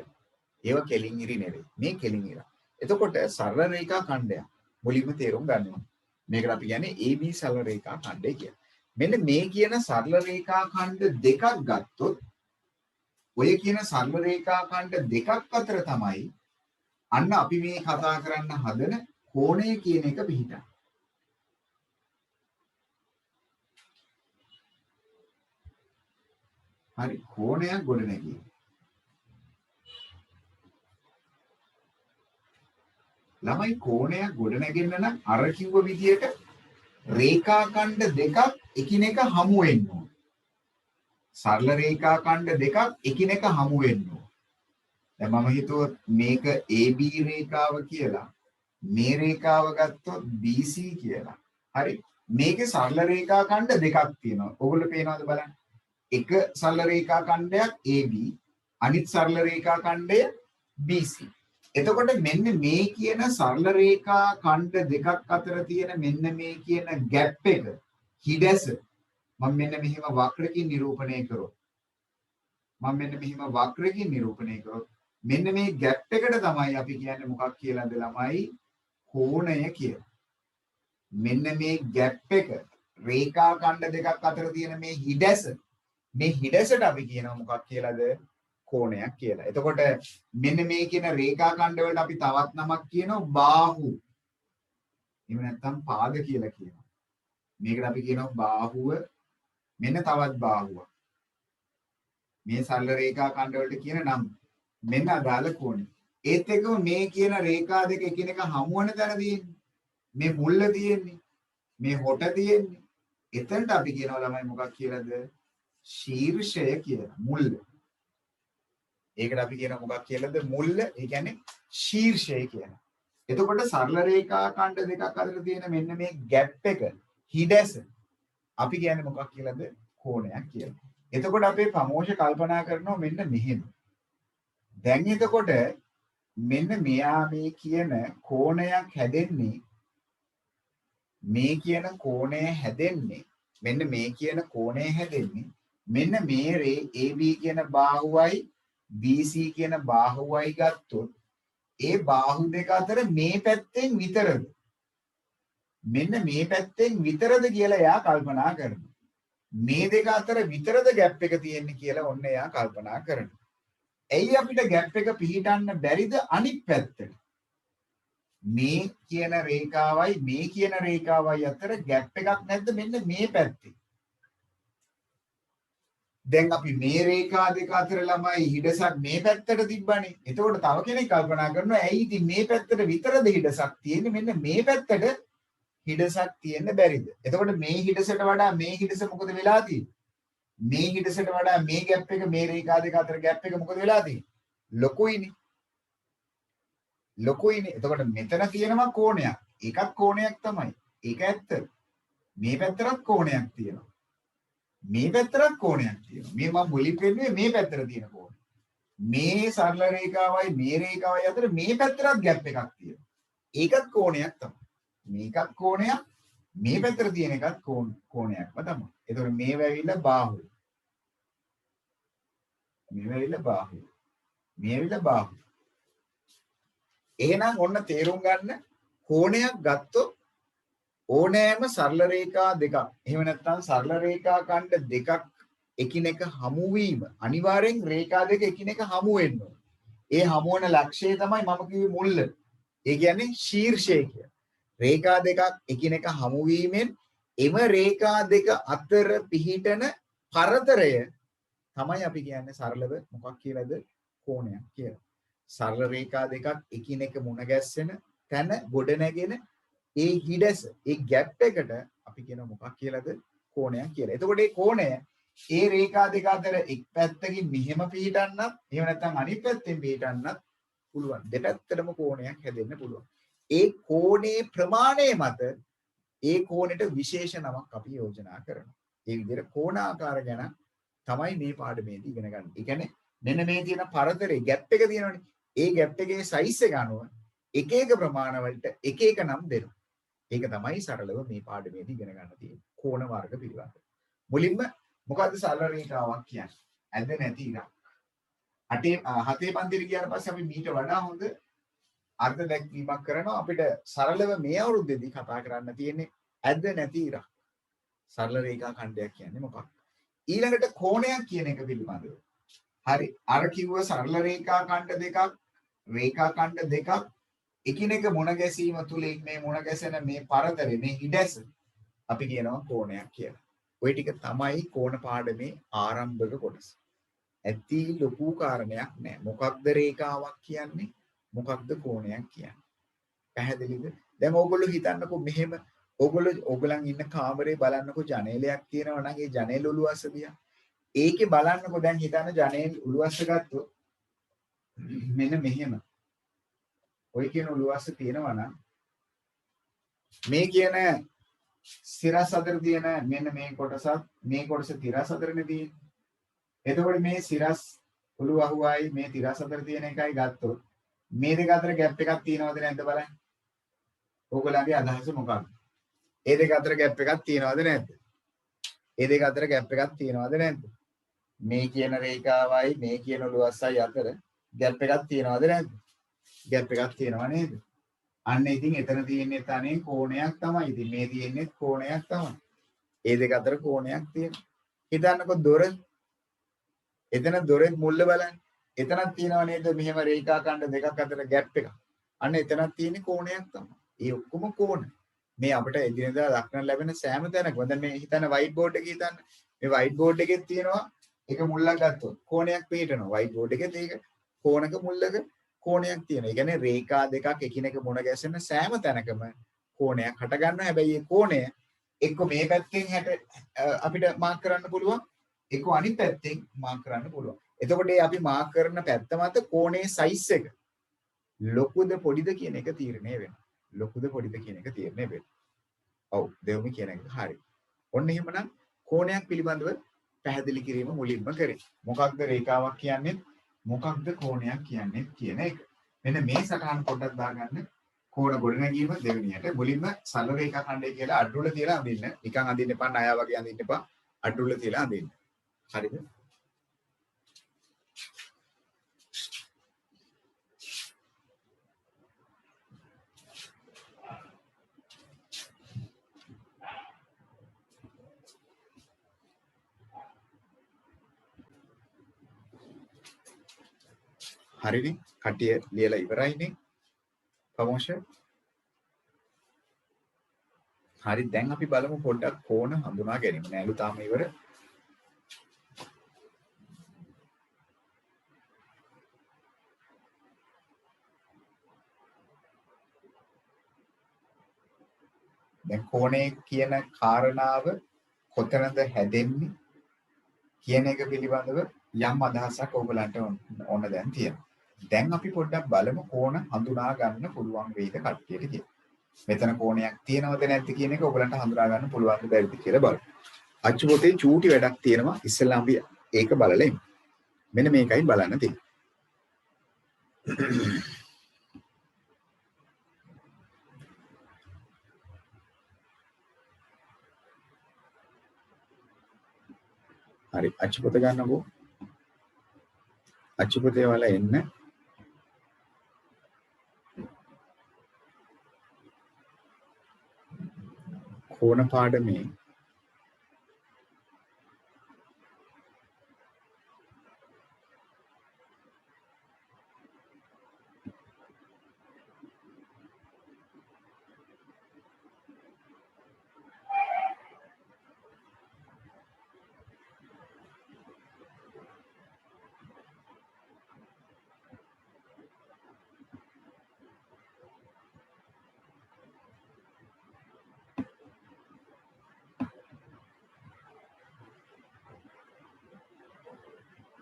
ඒවා කෙලින් ඉරි නෙවෙයි. මේ කෙලින් ඉර. එතකොට සරල රේඛා ඛණ්ඩය මුලින්ම තේරුම් ගන්න ඕනේ. මේකට අපි කියන්නේ AB සරල රේඛා ඛණ්ඩය කියලා. මෙන්න මේ කියන සරල රේඛා ඛණ්ඩ දෙකක් ගත්තොත් ඔය කියන සරල රේඛා ඛණ්ඩ දෙකක් අතර තමයි අන්න අපි මේ කතා කරන්න හදන කෝණය කියන එක පිහිටා. හරි කෝණයක් ගොඩනැගීම. ළමයි කෝණයක් ගොඩනැගෙන්න නම් අර කිව්ව විදියට රේඛා ඛණ්ඩ දෙකක් එකිනෙක හමු වෙන්න ඕන. සරල රේඛා ඛණ්ඩ දෙකක් එකිනෙක හමු වෙන්න ඕන. දැන් මම හිතුවොත් මේක AB රේඛාව කියලා. මේ රේඛාව ගත්තොත් BC කියලා. හරි. මේකේ සරල රේඛා ඛණ්ඩ දෙකක් තියෙනවා. ඔයගොල්ලෝ පේනවද බලන්න? එක සරල රේඛා ඛණ්ඩයක් AB, අනිත් සරල රේඛා ඛණ්ඩය BC. එතකොට මෙන්න මේ කියන සරල රේඛා ඛණ්ඩ දෙකක් අතර තියෙන මෙන්න මේ කියන ગેප් එක හිඩැස මම මෙන්න මෙහිම වක්‍රකින් නිරූපණය කරොත් මෙන්න මේ ગેප් එකට තමයි අපි කියන්නේ මොකක් කියලාද ළමයි කෝණය කියලා. මෙන්න මේ ગેප් එක රේඛා ඛණ්ඩ දෙකක් අතර තියෙන මේ හිඩැසට අපි කියනවා මොකක් කියලාද කෝණයක් කියලා. එතකොට මෙන්න මේ කියන රේඛා ඛණ්ඩ වලට අපි තවත් නමක් කියනවා බාහු. එහෙම නැත්නම් පාද කියලා කියනවා. මේකට අපි කියනවා බාහුව. මෙන්න තවත් බාහුවක්. මේ සරල රේඛා ඛණ්ඩ වලට කියන නම. මෙන්න අදාළ කෝණය. ඒත් එක්කම මේ කියන රේඛා දෙක එකිනෙක හමු වෙන තැන තියෙන්නේ. මේ මුල්ල තියෙන්නේ. මේ හොට තියෙන්නේ. එතනට අපි කියනවා ළමයි මොකක් කියලාද? ශීර්ෂය කියලා. මුල්ල. ඒකට අපි කියනවා මොකක් කියලාද? මුල්ල. ඒ කියන්නේ ශීර්ෂය කියලා. එතකොට සරල රේඛා ඛණ්ඩ දෙකක් අතර තියෙන මෙන්න මේ ગેප් එක හිඩැස අපි කියන්නේ මොකක් කියලාද? කෝණයක් කියලා. එතකොට අපේ ප්‍රමෝෂ කල්පනා කරනවා මෙන්න මෙහෙම. දැන් එතකොට මෙන්න මෙයා මේ කියන කෝණයක් හැදෙන්නේ මෙන්න මේ කියන කෝණය හැදෙන්නේ මෙන්න මේ AB කියන බාහුවයි BC කියන බාහුවයි ගත්තොත් ඒ බාහු දෙක අතර මේ පැත්තෙන් විතරද මෙන්න මේ පැත්තෙන් විතරද කියලා එයා කල්පනා කරනවා. මේ දෙක අතර විතරද ગેප් එක තියෙන්නේ කියලා ඔන්න එයා කල්පනා කරනවා. ඇයි අපිට ગેප් එක පිහිටන්න බැරිද අනිත් පැත්තට? මේ කියන රේඛාවයි අතර ગેප් එකක් නැද්ද මෙන්න මේ පැත්තේ? දැන් අපි මේ රේඛා දෙක අතර ළමයි හිඩසක් මේ පැත්තට තිබ්බනේ. එතකොට තව කෙනෙක් කල්පනා කරනවා ඇයි ඉතින් මේ පැත්තට විතරද හිඩසක් තියෙන්නේ මෙන්න මේ පැත්තට හිඩසක් තියෙන්න බැරිද? එතකොට මේ හිඩසට වඩා මේ හිඩස මොකද වෙලා තියෙන්නේ? මේ හිඩසට වඩා මේ ગેප් එක මේ රේඛා දෙක අතර ગેප් එක මොකද වෙලා තියෙන්නේ? ලොකුයිනේ. එතකොට මෙතන තියෙනවා කෝණයක්. ඒකත් කෝණයක් තමයි. ඒක ඇත්ත. මේ පැත්තටත් කෝණයක් තියෙනවා. මේ පැත්තටත් කෝණයක් තියෙනවා. මේ මම මුලින් පෙන්නුවේ මේ පැත්තට තියෙන කෝණය. මේ සරල රේඛාවයි මේ රේඛාවයි අතර මේ පැත්තටත් ગેප් එකක් තියෙනවා. ඒකත් කෝණයක් තමයි. මේකත් කෝණයක්. මේ පැත්තට තියෙන එකත් කෝණයක්ම තමයි. එතකොට මේ වැවිලා බාහුව. එහෙනම් ඔන්න තේරුම් ගන්න කෝණයක් ගත්තොත් ඕනෑම සරල රේඛා දෙකක් එහෙම නැත්නම් සරල රේඛා ඛණ්ඩ දෙකක් එකිනෙක හමු වීම අනිවාර්යෙන් රේඛා දෙක එකිනෙක හමු වෙන්න ඕන. ඒ හමු වන ලක්ෂ්‍යය තමයි මම කිව්වේ මුල්ල. ඒ කියන්නේ ශීර්ෂය කියලා. රේඛා දෙකක් එකිනෙක හමු වීමෙන් එම රේඛා දෙක අතර පිහිටන පරතරය තමයි අපි කියන්නේ සරලව මොකක් කියලාද? කෝණයක් කියලා. සරල රේඛා දෙකක් එකිනෙක මුණ ගැස්සෙන තැන ගොඩ නැගෙන ඒ හිඩැස ඒ ગેප් එකට අපි කියන මොකක් කියලාද? කෝණයක් කියලා. එතකොට මේ කෝණය ඒ රේඛා දෙක අතර එක් පැත්තකින් මෙහෙම පිහිටන්නත් එහෙම නැත්නම් අනිත් පැත්තෙන් පිහිටන්නත් පුළුවන්. දෙපැත්තටම කෝණයක් හැදෙන්න පුළුවන්. ඒ කෝණේ ප්‍රමාණය මත ඒ කෝණයට විශේෂ නමක් අපි යෝජනා කරනවා. ඒ විදිහට කෝණාකාර ගැන තමයි මේ පාඩමේදී ඉගෙන ගන්න. ඒ කියන්නේ මෙන්න මේ තියෙන පරතරේ ગેප් එක තියෙනවනේ. ඒ ગેප් එකේ සයිස් එක අනුව එක එක ප්‍රමාණ වලට එක එක නම් දෙනවා. ඒක තමයි සරලව මේ පාඩමේදී ඉගෙන ගන්න තියෙන්නේ. කෝණ වර්ග පිළිබඳව. මුලින්ම මොකද්ද සරල රේඛාවක් කියන්නේ? ඇද නැති ඉරක්. හතේ පන්තියට ගියාට පස්සේ අපි මීට වඩා හොඳ අර්ථ දැක්වීමක් කරනවා. අපිට සරලව මේ අවුරුද්දේදී කතා කරන්න තියෙන්නේ ඇද නැති ඉරක්. සරල රේඛා ඛණ්ඩයක් කියන්නේ මොකක්ද? ඊළඟට කෝණයක් කියන එක පිළිබඳව. හරි. අර කිව්ව සරල රේඛා ඛණ්ඩ දෙකක් එකිනෙක මුණ ගැසීම තුලින් මේ මුණ ගැසෙන මේ පරතරේ මේ හිඩැස අපි කියනවා කෝණයක් කියලා. ওই ටික තමයි කෝණ පාඩමේ ආරම්භක කොටස. ඇති ලොකු කාරණයක් නෑ. මොකක්ද රේඛාවක් කියන්නේ? මොකක්ද කෝණයක් කියන්නේ? පැහැදිලිද? දැන් ඕගොල්ලෝ හිතන්නකෝ මෙහෙම ඕගොල්ලන් ඉන්න කාමරේ බලන්නකෝ ජනේලයක් තියෙනවා නම් ඒ ජනේල ඔළුව අස්ස දිහා. ඒකේ බලන්නකෝ දැන් හිතන්න ජනේල් උළුවස්ස ගත්තොත් මෙන්න මෙහෙම. ඔය කියන උළුවස්ස තියෙනවා නම් මේ කියන සිරස් අතර තියෙන මෙන්න මේ කොටස තිරස් අතරනේ තියෙන්නේ. එතකොට මේ සිරස් උළු අහුවයි මේ තිරස් අතර තියෙන එකයි ගත්තොත් මේ දෙක අතර ગેප් එකක් තියෙනවද නැද්ද බලන්න. ඕගොල්ලන්ගේ අදහස මොකක්ද? ඒ දෙක අතර ગેප් එකක් තියෙනවද නැද්ද? ඒ දෙක අතර ગેප් එකක් තියෙනවද නැද්ද? මේ කියන රේඛාවයි මේ කියන උළුවස්සයි අතර ગેප් එකක් තියෙනවද නැද්ද? ગેප් එකක් තියෙනවා නේද? අන්න ඉතින් එතන තියෙන්නේ තනේ කෝණයක් තමයි. ඉතින් මේ තියෙන්නේ කෝණයක් තමයි. ඒ දෙක අතර කෝණයක් තියෙනවා. හිතන්නකෝ දොර. එතන දොරේ මුල්ල බලන්න. එතනක් තියෙනව නේද මෙහෙම රේඛා ඛණ්ඩ දෙකක් අතර ગેප් එකක්. අන්න එතනක් තියෙන්නේ කෝණයක් තමයි. ඒ ඔක්කොම කෝණ. මේ අපිට එදිනෙදා දක්නට ලැබෙන සෑම තැනකම දැන් මේ හිතන්න වයිට් බෝඩ් එකේ හිතන්න. මේ වයිට් බෝඩ් එකේ තියෙනවා එක මුල්ලක් ගත්තොත් කෝණයක් පිටනවා. වයිට් බෝඩ් එකේ ඒක කෝණක මුල්ලක කෝණයක් තියෙනවා. ඒ කියන්නේ රේඛා දෙකක් එකිනෙක මුණ ගැසෙන සෑම තැනකම කෝණයක් හට ගන්නවා. හැබැයි මේ කෝණය එක්ක මේ පැත්තෙන් අපිට මාක් කරන්න පුළුවන්. එක්ක අනිත් පැත්තෙන් මාක් කරන්න පුළුවන්. එතකොට අපි මාක් කරන පැත්ත මත කෝණයේ සයිස් එක ලොකුද පොඩිද කියන එක තීරණය වෙනවා. ලොකුද පොඩිද කියන එක තීරණය වෙනවා. ඔව් දෙවමි කියන එක හරි. ඔන්න එහෙමනම් කෝණයක් පිළිබඳව පැහැදිලි කිරීම මුලින්ම කරේ. මොකක්ද රේඛාවක් කියන්නේ? මොකක්ද කෝණයක් කියන්නේ කියන එක. මෙන්න මේ සටහන් පොඩ්ඩක් දාගන්න. කෝණ ගොඩනැගීම දෙවෙනියට මුලින්ම සරල රේඛා ඛණ්ඩය කියලා අඩුවල තියලා අඳින්න. නිකන් අඳින්න එපා, ණය වගේ අඳින්න එපා. අඩුවල තියලා අඳින්න. හරිද? හරිනේ කටිය ලියලා ඉවරයිනේ ප්‍රොමෝෂන්. හරි දැන් අපි බලමු පොඩ්ඩක් කෝණ හඳුනා ගැනීම. නෑලු තාම ඉවර. දැන් කෝණේ කියන කාරණාව කොතනද හැදෙන්නේ කියන එක පිළිබඳව යම් අදහසක් ඔයගලන්ට ඕන දැන් තියෙනවා. දැන් අපි පොඩ්ඩක් බලමු කෝණ හඳුනා ගන්න පුළුවන් වේද කට්ටියට කියලා. මෙතන කෝණයක් තියෙනවද නැද්ද කියන එක ඔයගලන්ට හඳුනා ගන්න පුළුවන්ද බැරිද කියලා බලමු. අච්චු පොතේ චූටි වැඩක් තියෙනවා. ඉස්සෙල්ලා අපි ඒක බලලා ඉමු. මෙන්න මේකයි බලන්න තියෙන්නේ. හරි අච්චු පොත ගන්නකෝ. අච්චු පොතේ වල එන්න. කෝණ පාඩමේ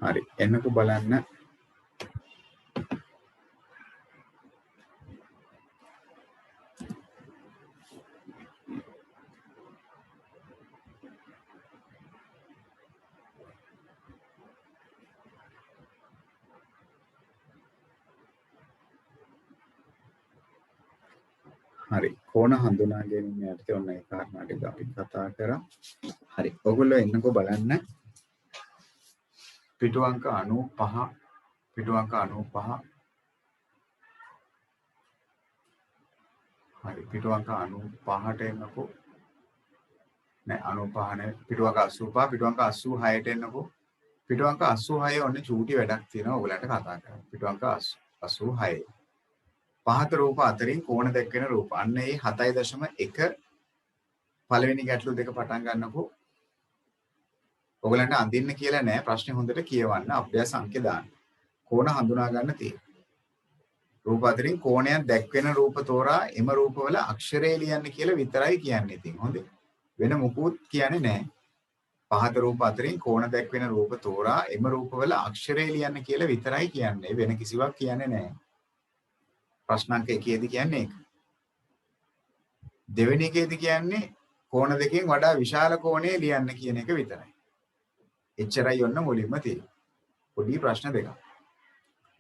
හරි එන්නකෝ බලන්න. හරි කෝණ හඳුනා ගැනීම යටතේ ඔන්න ඒ කාරණා ටික අපි කතා කරා. හරි ඔයගොල්ලෝ එන්නකෝ බලන්න. පිටු අංක 95 පිටු අංක 95 හරි පිටු අංක 95ට එන්නකෝ. නෑ 95 නේ පිටු අංක 85 පිටු අංක 86ට එන්නකෝ. පිටු අංක 86 ඔන්න චූටි වැඩක් තියෙනවා ඔයගලන්ට කතා කරන්න. පිටු අංක 86 පහත රූප අතරින් කෝණ දැක්වෙන රූප. අන්න ඒ 7.1 පළවෙනි ගැටලු දෙක පටන් ගන්නකෝ. ඔයගලන්ට අඳින්න කියලා නෑ ප්‍රශ්නේ හොඳට කියවන්න අභ්‍යාස අංකේ දාන්න. කෝණ හඳුනා ගන්න තියෙනවා. රූප අතරින් කෝණයක් දැක්වෙන රූප තෝරා එම රූපවල අක්ෂරය ලියන්න කියලා විතරයි කියන්නේ. ඉතින් හොඳේ. වෙන මොකුත් කියන්නේ නෑ. පහත රූප අතරින් කෝණ දැක්වෙන රූප තෝරා එම රූපවල අක්ෂරය ලියන්න කියලා විතරයි කියන්නේ. වෙන කිසිවක් කියන්නේ නැහැ. ප්‍රශ්න අංක 1 දී කියන්නේ ඒක. දෙවෙනි එකේදී කියන්නේ කෝණ දෙකෙන් වඩා විශාල කෝණය ලියන්න කියන එක විතරයි. එච්චරයි ඔන්න මුලින්ම තියෙන්නේ. පොඩි ප්‍රශ්න දෙකක්.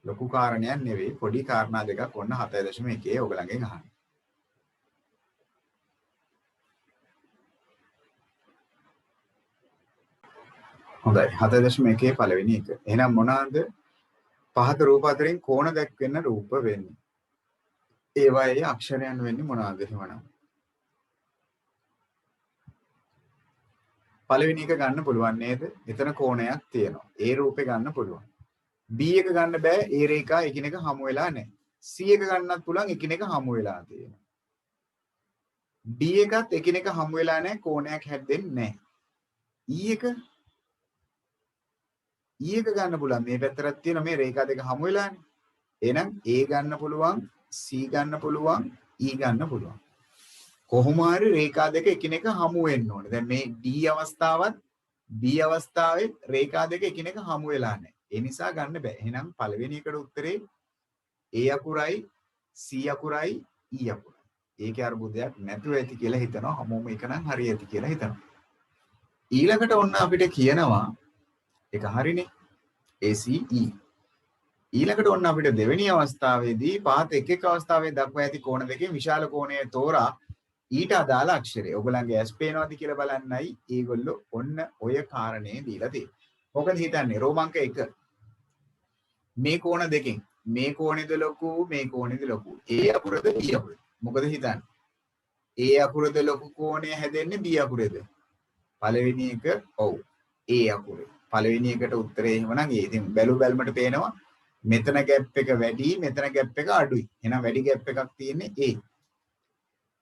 ලොකු කාරණයක් නෙවෙයි පොඩි කාරණා දෙකක් ඔන්න 7.1 ඔයගලගෙන් අහන්න. හොඳයි 7.1 පළවෙනි එක. එහෙනම් මොනවාද? පහත රූප අතරින් කෝණ දැක්වෙන රූප වෙන්නේ. ඒවායේ අක්ෂරයන් වෙන්නේ මොනවාද එහෙමනම්? පළවෙනි එක ගන්න පුළුවන් නේද? එතන කෝණයක් තියෙනවා. ඒ රූපේ ගන්න පුළුවන්. B එක ගන්න බෑ. ඒ රේඛා එකිනෙක හමු වෙලා නැහැ. C එක ගන්නත් පුළුවන් එකිනෙක හමු වෙලා තියෙනවා. D එකත් එකිනෙක හමු වෙලා නැහැ. කෝණයක් හැදෙන්නේ නැහැ. E එක ගන්න පුළුවන්. මේ පැත්තට තියෙන මේ රේඛා දෙක හමු වෙලානේ. එහෙනම් A ගන්න පුළුවන්, C ගන්න පුළුවන්, E ගන්න පුළුවන්. කොහොම හරි රේඛා දෙක එකිනෙක හමු වෙන්න ඕනේ. දැන් මේ D අවස්ථාවත් B අවස්ථාවේ රේඛා දෙක එකිනෙක හමු වෙලා නැහැ. ඒ නිසා ගන්න බෑ. එහෙනම් පළවෙනි එකට උත්තරේ A අකුරයි C අකුරයි E අකුරයි. ඒකේ අරුබුදයක් නැතුව ඇති කියලා හිතනවා. හැමෝම එක නම් හරි ඇති කියලා හිතනවා. ඊළඟට ඔන්න අපිට කියනවා ඒක හරිනේ. ACE. ඊළඟට ඔන්න අපිට දෙවෙනි අවස්ථාවේදී පහත එක් එක් අවස්ථාවේ දක්වා ඇති කෝණ දෙකෙන් විශාල කෝණය තෝරා ඊට අදාළ අක්ෂරය. ඔයගලන්ගේ ඇස් පේනවාද කියලා බලන්නයි ඒගොල්ලෝ ඔන්න ඔය කාරණේ දීලා තියෙන්නේ. මොකද හිතන්නේ රෝමාංක 1 මේ කෝණ දෙකෙන් මේ කෝණෙද ලොකු මේ කෝණෙද ලොකු. A අකුරද B අකුරද? මොකද හිතන්නේ? A අකුරද ලොකු කෝණය හැදෙන්නේ B අකුරේද? පළවෙනි එක ඔව් A අකුරේ. පළවෙනි එකට උත්තරේ එහෙමනම් ඒ ඉතින් බැලුමට පේනවා මෙතන ગેප් එක වැඩි මෙතන ગેප් එක අඩුයි. එහෙනම් වැඩි ગેප් එකක් තියෙන්නේ A.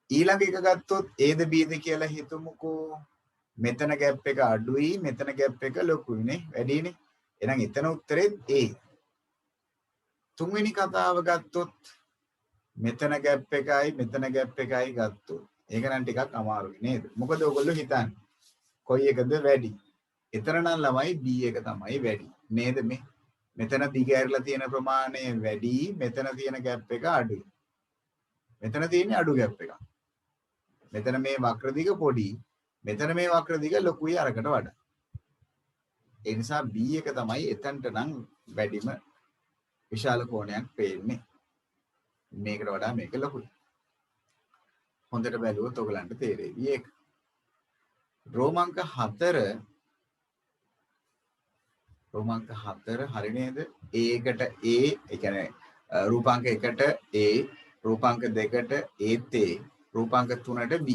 ඊළඟ එක ගත්තොත් Aද Bද කියලා හිතමුකෝ. මෙතන ગેප් එක අඩුයි මෙතන ગેප් එක ලොකුයි නේ වැඩිනේ. එහෙනම් එතන උත්තරේ A. තුන්වෙනි කතාව ගත්තොත් මෙතන ગેප් එකයි මෙතන ગેප් එකයි ගත්තොත් ඒක නම් ටිකක් අමාරුයි නේද? මොකද ඔයගොල්ලෝ හිතන්නේ කොයි එකද වැඩි? එතන නම් ළමයි B එක තමයි වැඩි නේද මේ? මෙතන දිග ඇරලා තියෙන ප්‍රමාණය වැඩි මෙතන තියෙන ગેප් එක අඩුයි. මෙතන තියෙන්නේ අඩු ગેප් එකක්. මෙතන මේ වක්‍ර දිග පොඩි මෙතන මේ වක්‍ර දිග ලොකුයි අරකට වඩා. ඒ නිසා B එක තමයි එතනට නම් වැඩිම විශාල කෝණයක් පේන්නේ. මේකට වඩා මේක ලොකුයි. හොඳට බැලුවොත් ඔයගලන්ට තේරෙයි ඒක. රෝමාංක 4 හරි නේද? A එකට A ඒ කියන්නේ රූපාංක 1ට A රූපාංක 2ට ඒත් A රූපාංක 3ට B.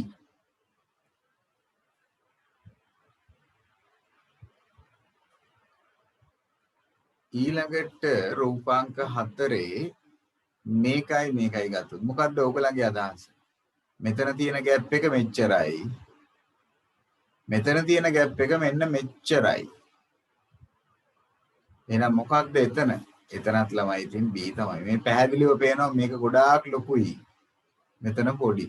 ඊළඟට රූපාංක 4 මේකයි ගත්තොත් මොකද්ද ඔයගලගේ අදහස? මෙතන තියෙන ગેප් එක මෙච්චරයි. මෙතන තියෙන ગેප් එක මෙන්න මෙච්චරයි. එහෙනම් මොකක්ද එතන? එතනත් ළමයි ඉතින් B තමයි. මේ පැහැදිලිව පේනවා මේක ගොඩාක් ලොකුයි. මෙතන පොඩි.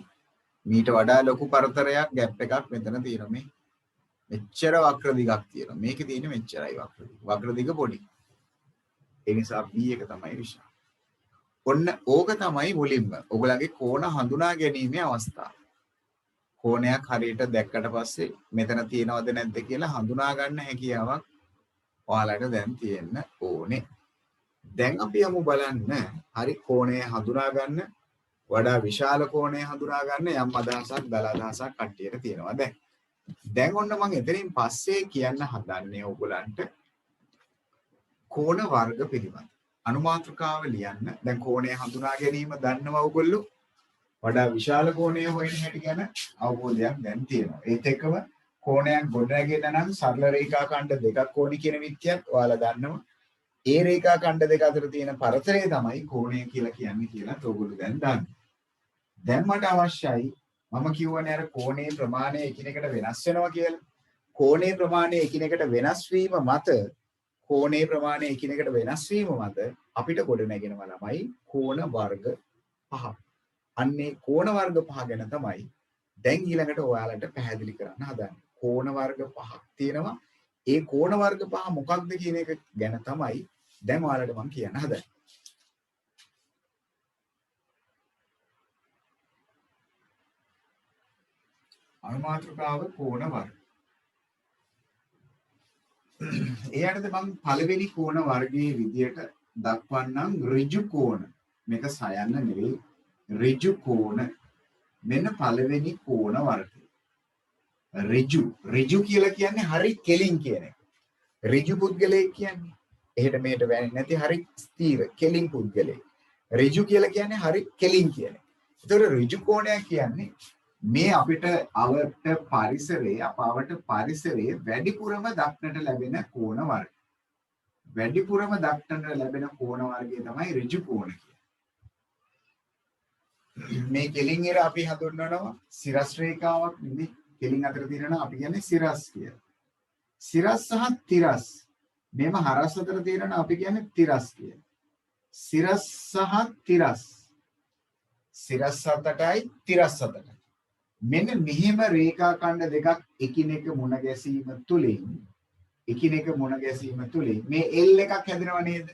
මීට වඩා ලොකු පරතරයක් ગેප් එකක් මෙතන තියෙනවා මේ. මෙච්චර වක්‍ර දිගක් තියෙනවා. මේකේ තියෙන්නේ මෙච්චරයි වක්‍ර දිග. වක්‍ර දිග පොඩි. ඒ නිසා B එක තමයි විශාල. ඔන්න ඕක තමයි මුලින්ම ඔයගලගේ කෝණ හඳුනා ගැනීමේ අවස්ථාව. කෝණයක් හරියට දැක්කට පස්සේ මෙතන තියෙනවද නැද්ද කියලා හඳුනා ගන්න හැකියාවක් ඔයාලට දැන් තියෙන්න ඕනේ. දැන් අපි යමු බලන්න හරි කෝණය හඳුනා ගන්න වඩා විශාල කෝණය හඳුනා ගන්න යම් අදහසක් දල අදහසක් කට්ටියට තියෙනවා දැන්. දැන් ඔන්න මම එතනින් පස්සේ කියන්න හදන්නේ ඔයගලන්ට කෝණ වර්ග පිළිබඳ. අනුමාත්‍රකාව ලියන්න. දැන් කෝණය හඳුනා ගැනීම දන්නවා ඔයගොල්ලෝ. වඩා විශාල කෝණය හොයන හැටි ගැන අවබෝධයක් දැන් තියෙනවා. ඒත් එක්කම කෝණයක් ගොඩනැගෙන නම් සරල රේඛා ඛණ්ඩ දෙකක් ඕනි කියන විත්‍යත් ඔයාලා දන්නවා. ඒ රේඛා ඛණ්ඩ දෙක අතර තියෙන පරතරය තමයි කෝණය කියලා කියන්නේ කියලා ඔයගොල්ලෝ දැන් දන්නවා. දැන් මට අවශ්‍යයි මම කියවනේ අර කෝණයේ ප්‍රමාණය එකිනෙකට වෙනස් වෙනවා කියලා. කෝණයේ ප්‍රමාණය එකිනෙකට වෙනස් වීම මත අපිට ගොඩ නැගෙනවා ළමයි කෝණ වර්ග 5. අන්නේ කෝණ වර්ග 5 ගැන තමයි දැන් ඊළඟට ඔයාලට පැහැදිලි කරන්න හදන්නේ. කෝණ වර්ග පහක් තියෙනවා. ඒ කෝණ වර්ග පහ මොකක්ද කියන එක ගැන තමයි දැන් ඔයාලට මම කියන්න හදන්නේ. අනුමාත්‍රකාව කෝණ වර්ග. එයාටද මම පළවෙනි කෝණ වර්ගයේ විදියට දක්වන්නම් ඍජු කෝණ. මේක සයන්න නෙවෙයි ඍජු කෝණ. මෙන්න පළවෙනි කෝණ වර්ගය. ඍජු කියලා කියන්නේ හරි කෙලින් කියන එක. ඍජු පුද්ගලයෙක් කියන්නේ එහෙට මෙහෙට වැන්නේ නැති හරි ස්ථීර කෙලින් පුද්ගලයෙක්. ඍජු කියලා කියන්නේ හරි කෙලින් කියන එක. ඒතකොට ඍජු කෝණයක් කියන්නේ මේ අපිට අවට පරිසරයේ වැඩිපුරම දක්නට ලැබෙන කෝණ වර්ගය. වැඩිපුරම දක්නට ලැබෙන කෝණ වර්ගය තමයි ඍජු කෝණ කියන්නේ. මේ කෙලින් ඉර අපි හඳුන්වනවා සිරස් රේඛාවක් නෙමෙයි. කෙලින් අතර තියෙනවා අපි කියන්නේ සිරස් කියලා. සිරස් සහ තිරස්. මේම හරස් අතර තියෙනවා අපි කියන්නේ තිරස් කියලා. සිරස් සහ තිරස්. සිරස් 7යි තිරස් 7යි. මෙන්න මෙහිම රේඛා ඛණ්ඩ දෙකක් එකිනෙක මුණ ගැසීම තුලින් මේ L එකක් හැදෙනව නේද?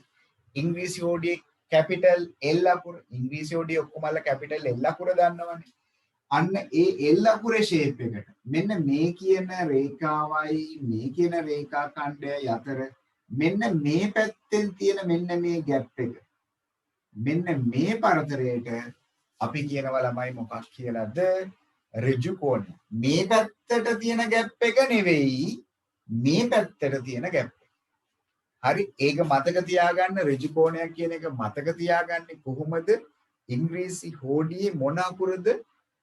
ඉංග්‍රීසි හෝඩියේ කැපිටල් L අකුර ඉංග්‍රීසි හෝඩියේ ඔක්කොමල කැපිටල් L අකුර දන්නවනේ. අන්න ඒ L අකුරේ ෂේප් එකට මෙන්න මේ කියන රේඛාවයි මේ කියන රේඛා ඛණ්ඩයයි අතර මෙන්න මේ පැත්තෙන් තියෙන මෙන්න මේ ગેප් එක. මෙන්න මේ පරතරයට අපි කියනවා ළමයි මොකක් කියලාද? ඍජු කෝණය. මේ පැත්තට තියෙන ગેප් එක නෙවෙයි මේ පැත්තට තියෙන ગેප් එක. හරි ඒක මතක තියාගන්න. ඍජු කෝණයක් කියන එක මතක තියාගන්නේ කොහොමද? ඉංග්‍රීසි හෝඩියේ මොන අකුරද?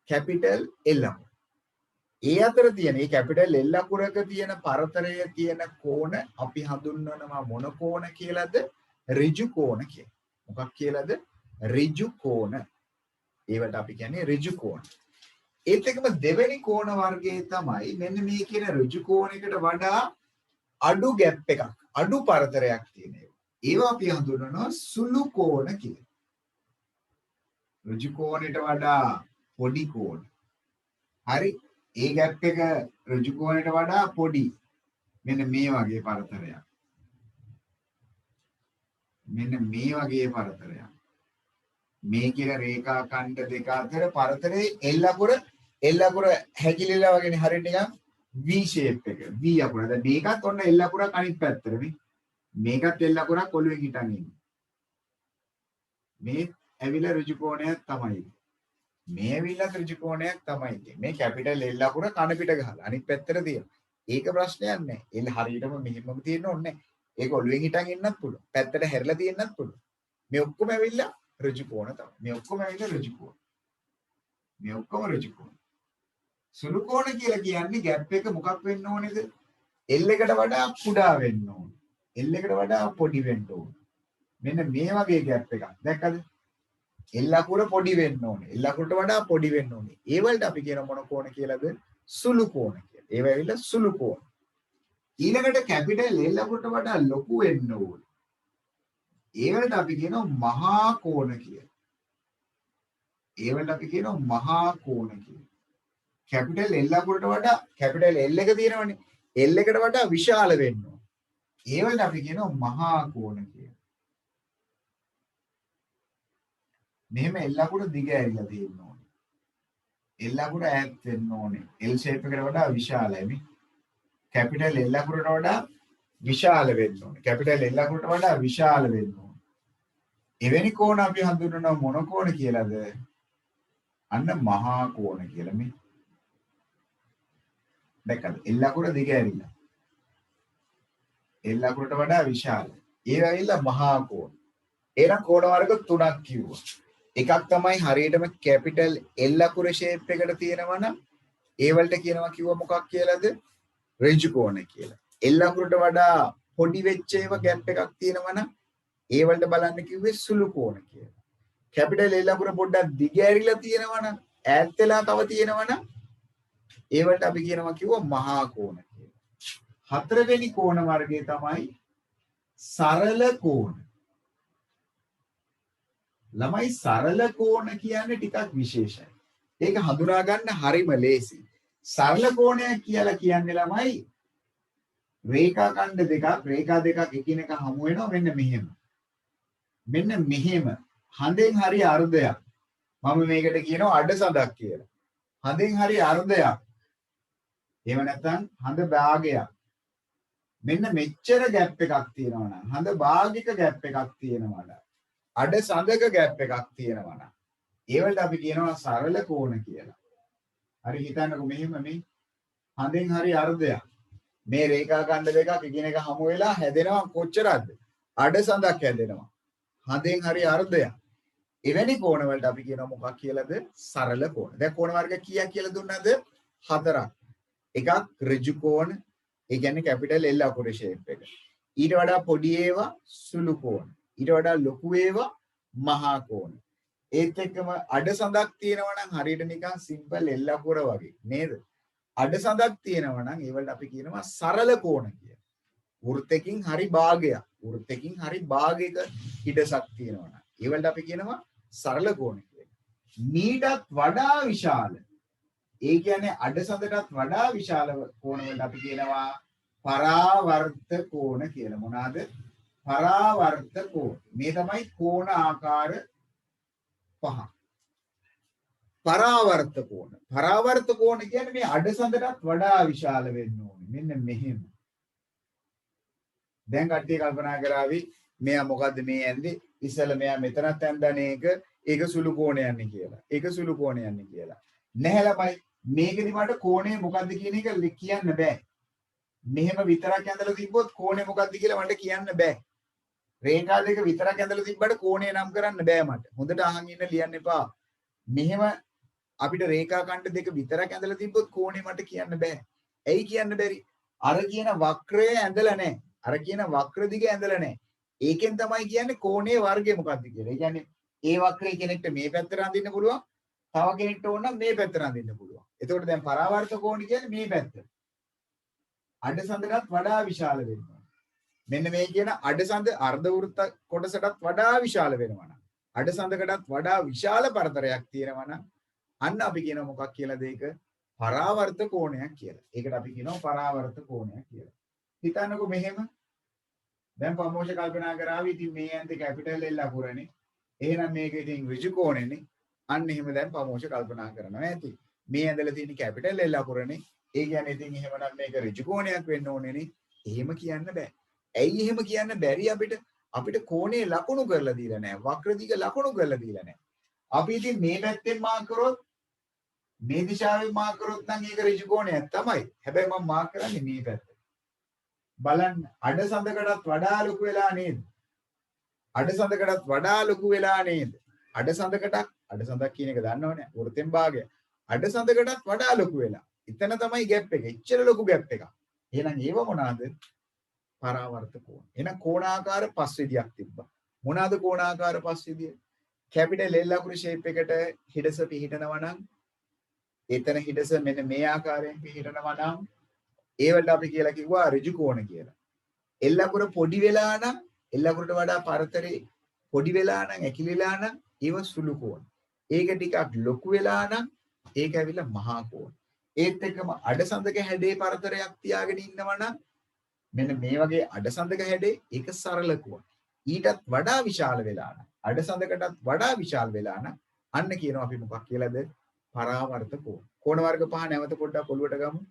Capital L අකුර. ඒ අතර තියෙන මේ කැපිටල් L අකුරක තියෙන පරතරයේ තියෙන කෝණ අපි හඳුන්වනවා මොන කෝණ කියලාද? ඍජු කෝණ කියලා. මොකක් කියලාද? ඍජු කෝණ. ඒවට අපි කියන්නේ ඍජු කෝණ. ඒත් එකම දෙවෙනි කෝණ වර්ගයේ තමයි මෙන්න මේ කියන ඍජු කෝණයකට වඩා අඩු ગેප් එකක් අඩු පරතරයක් තියෙන ඒවා. ඒවා අපි හඳුන්වනවා සුළු කෝණ කියලා. ඍජු කෝණයට වඩා පොඩි කෝණ. හරි ඒ ગેප් එක ඍජු කෝණයට වඩා පොඩි. මෙන්න මේ වගේ පරතරයක්. මෙන්න මේ වගේ පරතරයක්. මේ කියන රේඛා ඛණ්ඩ දෙක අතර පරතරේ L අකුර හැකිලිලා වගේනේ හරියට නිකන් V shape එක. V අකුර. දැන් මේකත් ඔන්න L අකුරක් අනිත් පැත්තටනේ. මේකත් L අකුරක් ඔළුවෙන් හිටන් ඉන්නේ. මේ ඇවිල්ලා ඍජු කෝණයක් තමයි. මේ ඇවිල්ලා ඍජු කෝණයක් තමයි. මේ කැපිටල් L අකුර කන පිට ගහලා අනිත් පැත්තට තියෙනවා. ඒක ප්‍රශ්නයක් නෑ. L හරියටම මෙහෙමම තියෙන්න ඕනේ නෑ. ඒක ඔළුවෙන් හිටන් ඉන්නත් පුළුවන්. පැත්තට හැරිලා තියෙන්නත් පුළුවන්. මේ ඔක්කොම ඇවිල්ලා ඍජු කෝණ තමයි. මේ ඔක්කොම ඇවිල්ලා ඍජු කෝණ. මේ ඔක්කොම ඍජු කෝණ. සුළු කෝණ කියලා කියන්නේ ગેප් එක මොකක් වෙන්න ඕනේද? L එකට වඩා කුඩා වෙන්න ඕනේ. L එකට වඩා පොඩි වෙන්න ඕනේ. මෙන්න මේ වගේ ગેප් එකක්. දැක්කද? L අකුර පොඩි වෙන්න ඕනේ. L අකුරට වඩා පොඩි වෙන්න ඕනේ. ඒ වලට අපි කියන මොන කෝණ කියලාද? සුළු කෝණ කියලා. ඒව ඇවිල්ලා සුළු කෝණ. ඊළඟට කැපිටල් L අකුරට වඩා ලොකු වෙන්න ඕනේ. ඒවලට අපි කියනවා මහා කෝණ කියලා. ඒවලට අපි කියනවා මහා කෝණ කියලා. කැපිටල් L අකුරට වඩා කැපිටල් L එක තියෙනවනේ. L එකට වඩා විශාල වෙන්න ඕන. ඒවලට අපි කියනවා මහා කෝණ කියලා. මෙහෙම L අකුර දිග ඇරිලා තියෙන්න ඕනේ. L අකුර ඈත් වෙන්න ඕනේ. L shape එකට වඩා විශාලයි මේ. කැපිටල් L අකුරට වඩා විශාල වෙන්න ඕනේ. කැපිටල් L අකුරට වඩා විශාල වෙන්න ඕනේ. එවැනි කෝණ අපි හඳුන්වනවා මොන කෝණ කියලාද? අන්න මහා කෝණ කියලා මේ. දැක්කද? L අකුර දිග ඇරිලා. L අකුරට වඩා විශාල. ඒ වෙයිලා මහා කෝණ. එහෙනම් කෝණ වර්ග තුනක් කිව්වා. එකක් තමයි හරියටම කැපිටල් L අකුර ෂේප් එකට තියෙනවා නම් ඒ වලට කියනවා කිව්වා මොකක් කියලාද? ඍජු කෝණ කියලා. L අකුරට වඩා පොඩි වෙච්ච ඒවා ગેප් එකක් තියෙනවා නම් ඒ වලට බලන්න කිව්වේ සුළු කෝණ කියලා. කැපිටල් L අකුර පොඩ්ඩක් දිග ඇරිලා තියෙනවා නම් ඈත් වෙලා තව තියෙනවා නම් ඒ වලට අපි කියනවා කිව්වා මහා කෝණ කියලා. හතරවෙනි කෝණ වර්ගය තමයි සරල කෝණ. ළමයි සරල කෝණ කියන්නේ ටිකක් විශේෂයි. ඒක හඳුනා ගන්න හරිම ලේසි. සරල කෝණයක් කියලා කියන්නේ ළමයි රේඛා ඛණ්ඩ දෙකක් රේඛා දෙකක් එකිනෙක හමු වෙනවා මෙන්න මෙහෙම. මෙන්න මෙහෙම හඳෙන් හරි අර්ධයක්. මම මේකට කියනවා අඩසඳක් කියලා. හඳෙන් හරි අර්ධයක්. එහෙම නැත්නම් හඳ භාගයක්. මෙන්න මෙච්චර ગેප් එකක් තියෙනවා නම් හඳ භාගික ગેප් එකක් තියෙනවා නම් අඩ සඳක ગેප් එකක් තියෙනවා නම් ඒවලට අපි කියනවා සරල කෝණ කියලා. හරි හිතන්නකෝ මෙහෙම මේ හඳෙන් හරි අර්ධයක්. මේ රේඛා ඛණ්ඩ දෙකක් එකිනෙක හමු වෙලා හැදෙනවා කොච්චරද? අඩ සඳක් හැදෙනවා. හඳෙන් හරි අර්ධයක්. එවැනි කෝණ වලට අපි කියනවා මොකක් කියලාද? සරල කෝණ. දැන් කෝණ වර්ග කීයක් කියලා දුන්නාද? 4ක්. එකක් ඍජු කෝණ, ඒ කියන්නේ කැපිටල් L අකුරේ ෂේප් එක. ඊට වඩා පොඩි ඒවා සුළු කෝණ. ඊට වඩා ලොකු ඒවා මහා කෝණ. ඒත් එක්කම අඩ සඳක් තියෙනවා නම් හරියට නිකන් සිම්පල් L අකුර වගේ නේද? අඩ සඳක් තියෙනවා නම් ඒවලට අපි කියනවා සරල කෝණ කියලා. වෘත්තකින් හරි භාගයක්. වෘත්තකින් හරි භාගයක හිඩසක් තියෙනවා නම් ඒවලට අපි කියනවා සරල කෝණ කියලා. මීටත් වඩා විශාල ඒ කියන්නේ අඩ සඳටත් වඩා විශාල කෝණ වලට අපි කියනවා පරාවර්ත කෝණ කියලා. මොනවාද? පරාවර්ත කෝණ. මේ තමයි කෝණ ආකාර පහ. පරාවර්ත කෝණ. පරාවර්ත කෝණ කියන්නේ මේ අඩ සඳටත් වඩා විශාල වෙන්න ඕනේ. මෙන්න මෙහෙම. දැන් කට්ටිය කල්පනා කරાવી මෙයා මොකද්ද මේ ඇන්දේ? ඉස්සෙල්ලා මෙයා මෙතනත් ඇන්දානේ ඒක සුළු කෝණයක් නේ කියලා. ඒක සුළු කෝණයක් නේ කියලා. නැහැ ළමයි. මේකෙදි මට කෝණය මොකද්ද කියන එක කියන්න බෑ. මෙහෙම විතරක් ඇඳලා තිබ්බොත් කෝණය මොකද්ද කියලා මට කියන්න බෑ. රේඛා දෙක විතරක් ඇඳලා තිබ්බට කෝණය නම් කරන්න බෑ මට. හොඳට අහන් ඉන්න ලියන්න එපා. මෙහෙම අපිට රේඛා ඛණ්ඩ දෙක විතරක් ඇඳලා තිබ්බොත් කෝණය මට කියන්න බෑ. ඇයි කියන්න බැරි? අර කියන වක්‍රය ඇඳලා නැහැ. අර කියන වක්‍ර දිග ඇඳලා නැහැ. ඒකෙන් තමයි කියන්නේ කෝණයේ වර්ගය මොකද්ද කියලා. ඒ කියන්නේ ඒ වක්‍රයේ කෙනෙක්ට මේ පැත්තට අඳින්න පුළුවන්. තව කෙනෙක්ට ඕන නම් මේ පැත්තට අඳින්න පුළුවන්. එතකොට දැන් පරාවර්ත කෝණ කියන්නේ මේ පැත්ත. අඩසඳටත් වඩා විශාල වෙනවා. මෙන්න මේ කියන අඩසඳ අර්ධ වෘත්ත කොටසටත් වඩා විශාල වෙනවා නම් අඩසඳකටත් වඩා විශාල පරතරයක් තියෙනවා නම් අන්න අපි කියනවා මොකක් කියලාද ඒක? පරාවර්ත කෝණයක් කියලා. ඒකට අපි කියනවා පරාවර්ත කෝණයක් කියලා. හිතන්නකෝ මෙහෙම. දැන් ප්‍රමෝෂ කල්පනා කරાવી ඉතින් මේ ඇන්තේ කැපිටල් L අකුරනේ. එහෙනම් මේක ඉතින් ඍජු කෝණෙනේ. අන්න එහෙම දැන් ප්‍රමෝෂ කල්පනා කරනවා ඇති. මේ ඇඳලා තියෙන කැපිටල් L අකුරනේ. ඒ කියන්නේ ඉතින් එහෙමනම් මේක ඍජු කෝණයක් වෙන්න ඕනේනේ. එහෙම කියන්න බෑ. ඇයි එහෙම කියන්න බැරි අපිට? අපිට කෝණේ ලකුණු කරලා දීලා නැහැ. වක්‍ර දිග ලකුණු කරලා දීලා නැහැ. අපි ඉතින් මේ පැත්තෙන් මාක් කරොත් මේ දිශාවෙන් මාක් කරොත් නම් ඒක ඍජු කෝණයක් තමයි. හැබැයි මම මාක් කරන්නේ මේ පැත්ත. බලන්න අඩසඳකටත් වඩා ලොකු වෙලා නේද? අඩසඳකටත් වඩා ලොකු වෙලා නේද? අඩසඳක් කියන එක දන්නවනේ. වෘත්තෙන් භාගය. අඩසඳකටත් වඩා ලොකු වෙලා. එතන තමයි ગેප් එක. එච්චර ලොකු ગેප් එකක්. එහෙනම් ඒව මොනවාද? පරාවර්ත කෝණ. එහෙනම් කෝණාකාර පස්විදියක් තිබ්බා. මොනවාද කෝණාකාර පස්විදිය? කැපිටල් L අකුරු ෂේප් එකට හිඩස පිහිටනවා නම් එතන හිඩස මෙන්න මේ ආකාරයෙන් පිහිටනවා නම් ඒවට අපි කියලා කිව්වා ඍජු කෝණ කියලා. L අකුර පොඩි වෙලා නම් L අකුරට වඩා පරතරේ පොඩි වෙලා නම් ඇකිලිලා නම් ඒව සුළු කෝණ. ඒක ටිකක් ලොකු වෙලා නම් ඒක ඇවිල්ලා මහා කෝණ. ඒත් එක්කම අඩසඳක හැඩේ පරතරයක් තියාගෙන ඉන්නවා නම් මෙන්න මේ වගේ අඩසඳක හැඩේ ඒක සරල කෝණ. ඊටත් වඩා විශාල වෙලා නම් අඩසඳකටත් වඩා විශාල වෙලා නම් අන්න කියනවා අපි මොකක් කියලාද? පරාවර්ත කෝණ. කෝණ වර්ග පහ නැවත පොඩ්ඩක් ඔළුවට ගමු.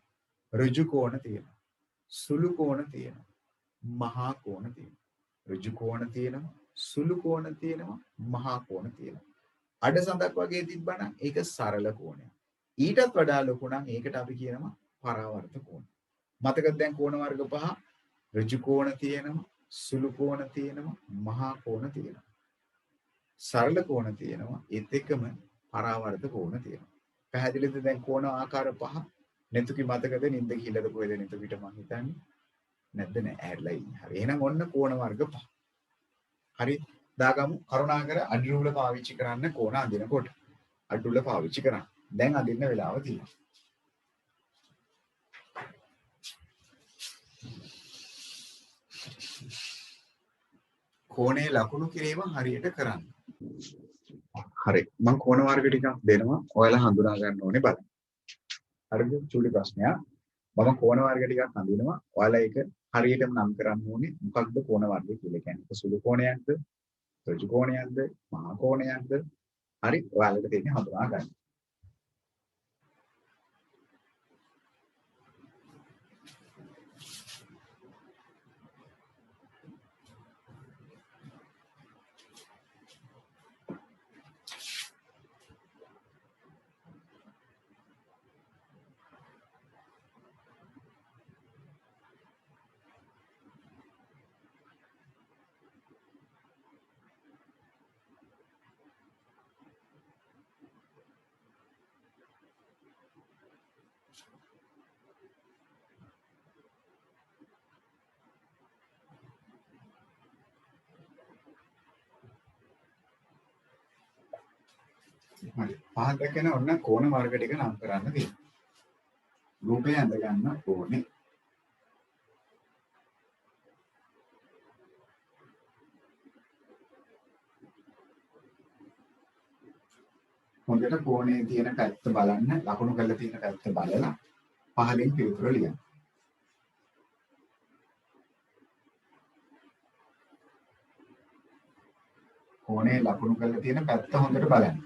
ඍජු කෝණ තියෙනවා. සුළු කෝණ තියෙනවා. මහා කෝණ තියෙනවා. ඍජු කෝණ තියෙනවා. සුළු කෝණ තියෙනවා. මහා කෝණ තියෙනවා. අඩසඳක් වගේ තිබ්බනම් ඒක සරල කෝණයක්. ඊටත් වඩා ලොකු නම් ඒකට අපි කියනවා පරාවර්ත කෝණ. මතකද දැන් කෝණ වර්ග පහ ඍජු කෝණ තියෙනවා. සුළු කෝණ තියෙනවා. මහා කෝණ තියෙනවා. සරල කෝණ තියෙනවා. ඒත් එක්කම පරාවර්ත කෝණ තියෙනවා. පැහැදිලිද දැන් කෝණ ආකාර පහ? නෙතුකි මතකද නින්ද ගිහිල්ලාද කොහෙද නෙතුකිට මං හිතන්නේ නැද්ද නෑ ඇහැරලා ඉන්නේ. හරි. එහෙනම් ඔන්න කෝණ වර්ග පහ. හරි. දාගමු කරුණාකර අඩිරුල පාවිච්චි කරන්න කෝණ අඳිනකොට. අඩිරුල පාවිච්චි කරන්න. දැන් අඳින්න වෙලාව තියෙනවා. කෝණේ ලකුණු කිරීම හරියට කරන්න. හරි. මම කෝණ වර්ග ටිකක් දෙනවා. ඔයාලා හඳුනා ගන්න ඕනේ බලන්න. හරිද? චූටි ප්‍රශ්නයක්. මම කෝණ වර්ග ටිකක් අඳිනවා. ඔයාලා ඒක හරියටම නම් කරන්න ඕනේ. මොකක්ද කෝණ වර්ගය කියලා කියන්නේ? සුළු කෝණයක්ද? ඍජු කෝණයක්ද? මහා කෝණයක්ද? හරි. ඔයාලට තියෙන්නේ හඳුනා ගන්න. හරි. පහත් දැකන ඔන්න කෝණ වර්ග ටික නම් කරන්න තියෙනවා. රූපය ඇඳ ගන්න ඕනේ. හොඳට කෝණේ තියෙන පැත්ත බලන්න, ලකුණු කරලා තියෙන පැත්ත බලලා පහලින් පිළිතුර ලියන්න. කෝණේ ලකුණු කරලා තියෙන පැත්ත හොඳට බලන්න.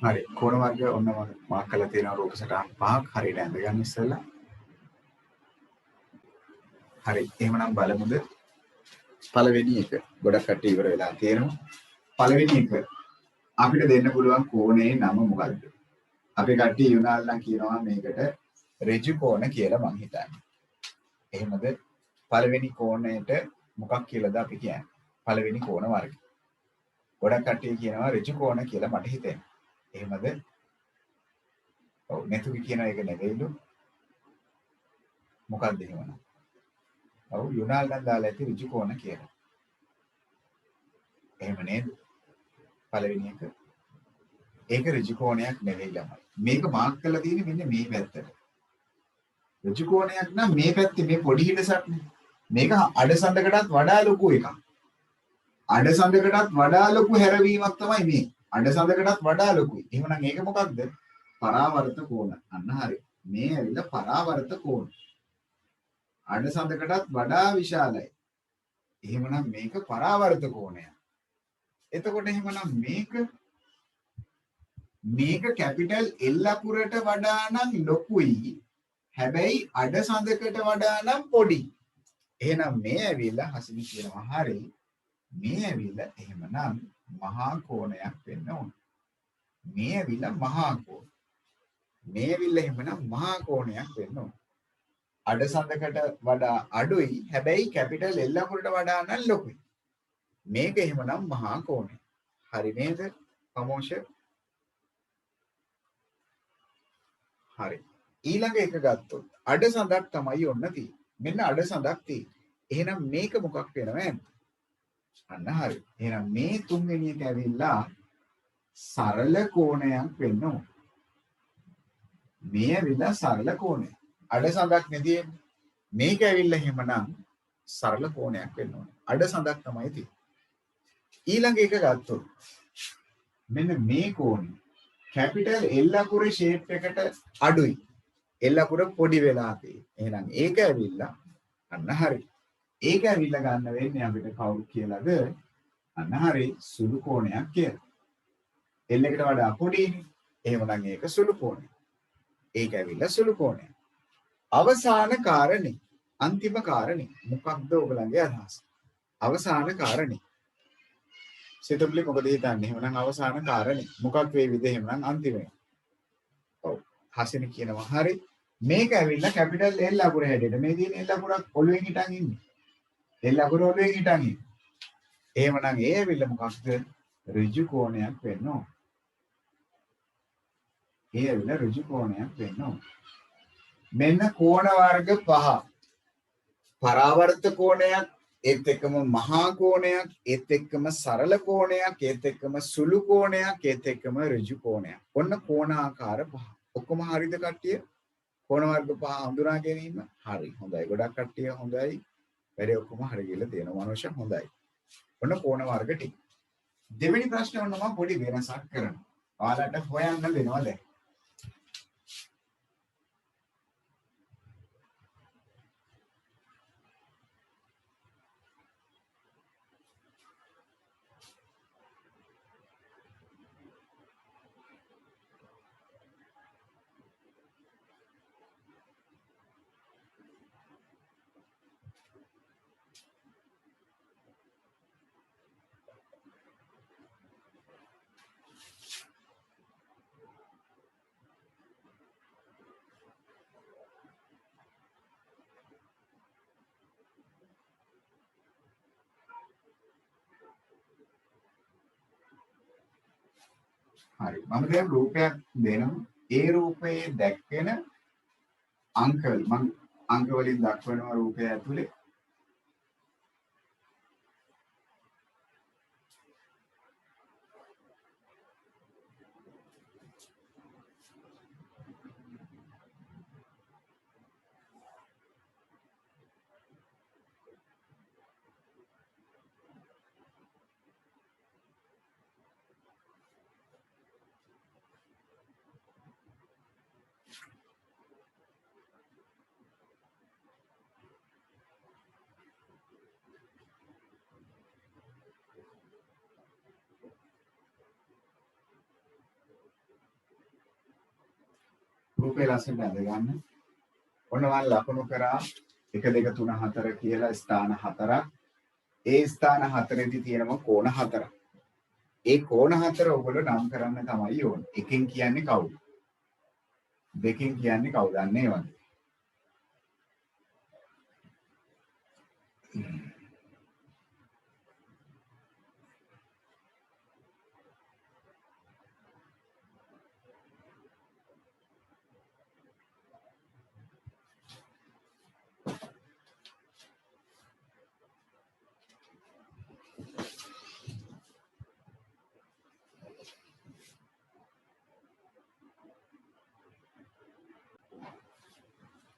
හරි. කෝණ වර්ග ඔන්න මාක් කරලා තියෙනවා රූප සටහන් පහක්. හරියට ඇඳ ගන්න ඉස්සෙල්ලා. හරි. එහෙමනම් බලමුද? පළවෙනි එක. ගොඩක් කට්ටිය ඉවර වෙලා තියෙනවා. පළවෙනි එක අපිට දෙන්න පුළුවන් කෝණේ නම මොකද්ද? අපි කට්ටිය යුනාල් නම් කියනවා මේකට ඍජු කෝණ කියලා මං හිතන්නේ. එහෙමද? පළවෙනි කෝණයට මොකක් කියලාද අපි කියන්නේ? පළවෙනි කෝණ වර්ගය. ගොඩක් කට්ටිය කියනවා ඍජු කෝණ කියලා මට හිතෙනවා. එහෙමද? ඔව් මෙතුමි කියන එක නෙවෙයිලු. මොකක්ද එහෙමනම්? ඔව් යුනාල් නම් දාලා ඇති ඍජු කෝණ කියලා. එහෙම නේද? පළවෙනි එක. ඒක ඍජු කෝණයක් නෙවෙයි ළමයි. මේක මාක් කරලා තියෙන්නේ මෙන්න මේ පැත්තට. ඍජු කෝණයක් නම් මේ පැත්තේ මේ පොඩි හිඩසක්නේ. මේක අඩසඳකටත් වඩා ලොකු එකක්. අඩසඳකටත් වඩා ලොකු හැරවීමක් තමයි මේ. අඩසඳකටත් වඩා ලොකුයි. එහෙනම් ඒක මොකක්ද? පරාවර්ත කෝණ. අන්න හරි. මේ ඇවිල්ලා පරාවර්ත කෝණ. අඩසඳකටත් වඩා විශාලයි. එහෙමනම් මේක පරාවර්ත කෝණයක්. එතකොට එහෙමනම් මේක කැපිටල් L අකුරට වඩා නම් ලොකුයි. හැබැයි අඩසඳකට වඩා නම් පොඩි. එහෙනම් මේ ඇවිල්ලා හසිනි කියනවා හරි. මේ ඇවිල්ලා එහෙමනම් මහා කෝණයක් වෙන්න ඕන. මේ ඇවිල්ලා මහා කෝණ. මේ ඇවිල්ලා එහෙමනම් මහා කෝණයක් වෙන්න ඕන. අඩසඳකට වඩා අඩුයි. හැබැයි කැපිටල් L අකුරට වඩා නම් ලොකුයි. මේක එහෙමනම් මහා කෝණය. හරි නේද? ප්‍රමෝෂ. හරි. ඊළඟ එක ගත්තොත් අඩසඳක් තමයි ඔන්න තියෙන්නේ. මෙන්න අඩසඳක් තියෙන්නේ. එහෙනම් මේක මොකක් වෙනවද? අන්න හරි. එහෙනම් මේ තුන්වෙනි එක ඇවිල්ලා සරල කෝණයක් වෙන්න ඕන. මේ ඇවිල්ලා සරල කෝණය. අඩසඳක් නෙදී. මේක ඇවිල්ලා එහෙමනම් සරල කෝණයක් වෙන්න ඕන. අඩසඳක් තමයි තියෙන්නේ. ඊළඟ එක ගත්තොත් මෙන්න මේ කෝණය කැපිටල් L අකුරේ ෂේප් එකට අඩුයි. L අකුර පොඩි වෙලා තියෙන්නේ. එහෙනම් ඒක ඇවිල්ලා අන්න හරි. ඒක ඇවිල්ලා ගන්න වෙන්නේ අපිට කවුරු කියලාද? අන්න හරි සුළු කෝණයක් කියලා. L එකට වඩා පොඩිනේ. එහෙමනම් ඒක සුළු කෝණයක්. ඒක ඇවිල්ලා සුළු කෝණයක්. අවසාන කාරණේ අන්තිම කාරණේ මොකක්ද ඔයගලගේ අදහස? අවසාන කාරණේ. සිතුම්ලි මොකද හිතන්නේ? එහෙනම් අවසාන කාරණේ මොකක් වේවිද එහෙනම් අන්තිමේ? ඔව්. හසින කියනවා හරි. මේක ඇවිල්ලා කැපිටල් L අකුර හැඩයට මේ තියෙන L අකුරක් ඔළුවෙන් හිටන් ඉන්නේ. L අකුර ඔළුවෙන් හිටන් ඉන්නේ. එහෙමනම් ඒ ඇවිල්ලා මොකක්ද? ඍජු කෝණයක් වෙන්න ඕන. ඒ ඇවිල්ලා ඍජු කෝණයක් වෙන්න ඕන. මෙන්න කෝණ වර්ග 5. පරාවර්ත කෝණයක්, ඒත් එක්කම මහා කෝණයක්, ඒත් එක්කම සරල කෝණයක්, ඒත් එක්කම සුළු කෝණයක්, ඒත් එක්කම ඍජු කෝණයක්. ඔන්න කෝණ ආකාර 5. ඔක්කොම හරිද කට්ටිය? කෝණ වර්ග 5 හඳුනා ගැනීම හරි. හොඳයි. ගොඩක් කට්ටිය හොඳයි. වැඩේ ඔක්කොම හරි කියලා තියෙනවා. මනුෂ්‍ය හොඳයි. ඔන්න කෝණ වර්ග ටික. දෙවෙනි ප්‍රශ්නේ ඔන්න මම පොඩි වෙනසක් කරනවා. ඔයාලට හොයන්න දෙනවා දැන්. හරි. මම දැන් රූපයක් දෙනවා. ඒ රූපයේ දැක්වෙන අංකවල මම අංක වලින් දක්වනවා රූපය ඇතුලේ. රූපේ ලස්සනට අඳ ගන්න. ඔන්න මම ලකුණු කරා 1 2 3 4 කියලා ස්ථාන 4ක්. ඒ ස්ථාන 4ෙදි තියෙනවා කෝණ 4ක්. ඒ කෝණ 4 ඔයගොල්ලෝ නම් කරන්න තමයි ඕනේ. එකෙන් කියන්නේ කවුද? දෙකෙන් කියන්නේ කවුද? අන්නේ වගේ.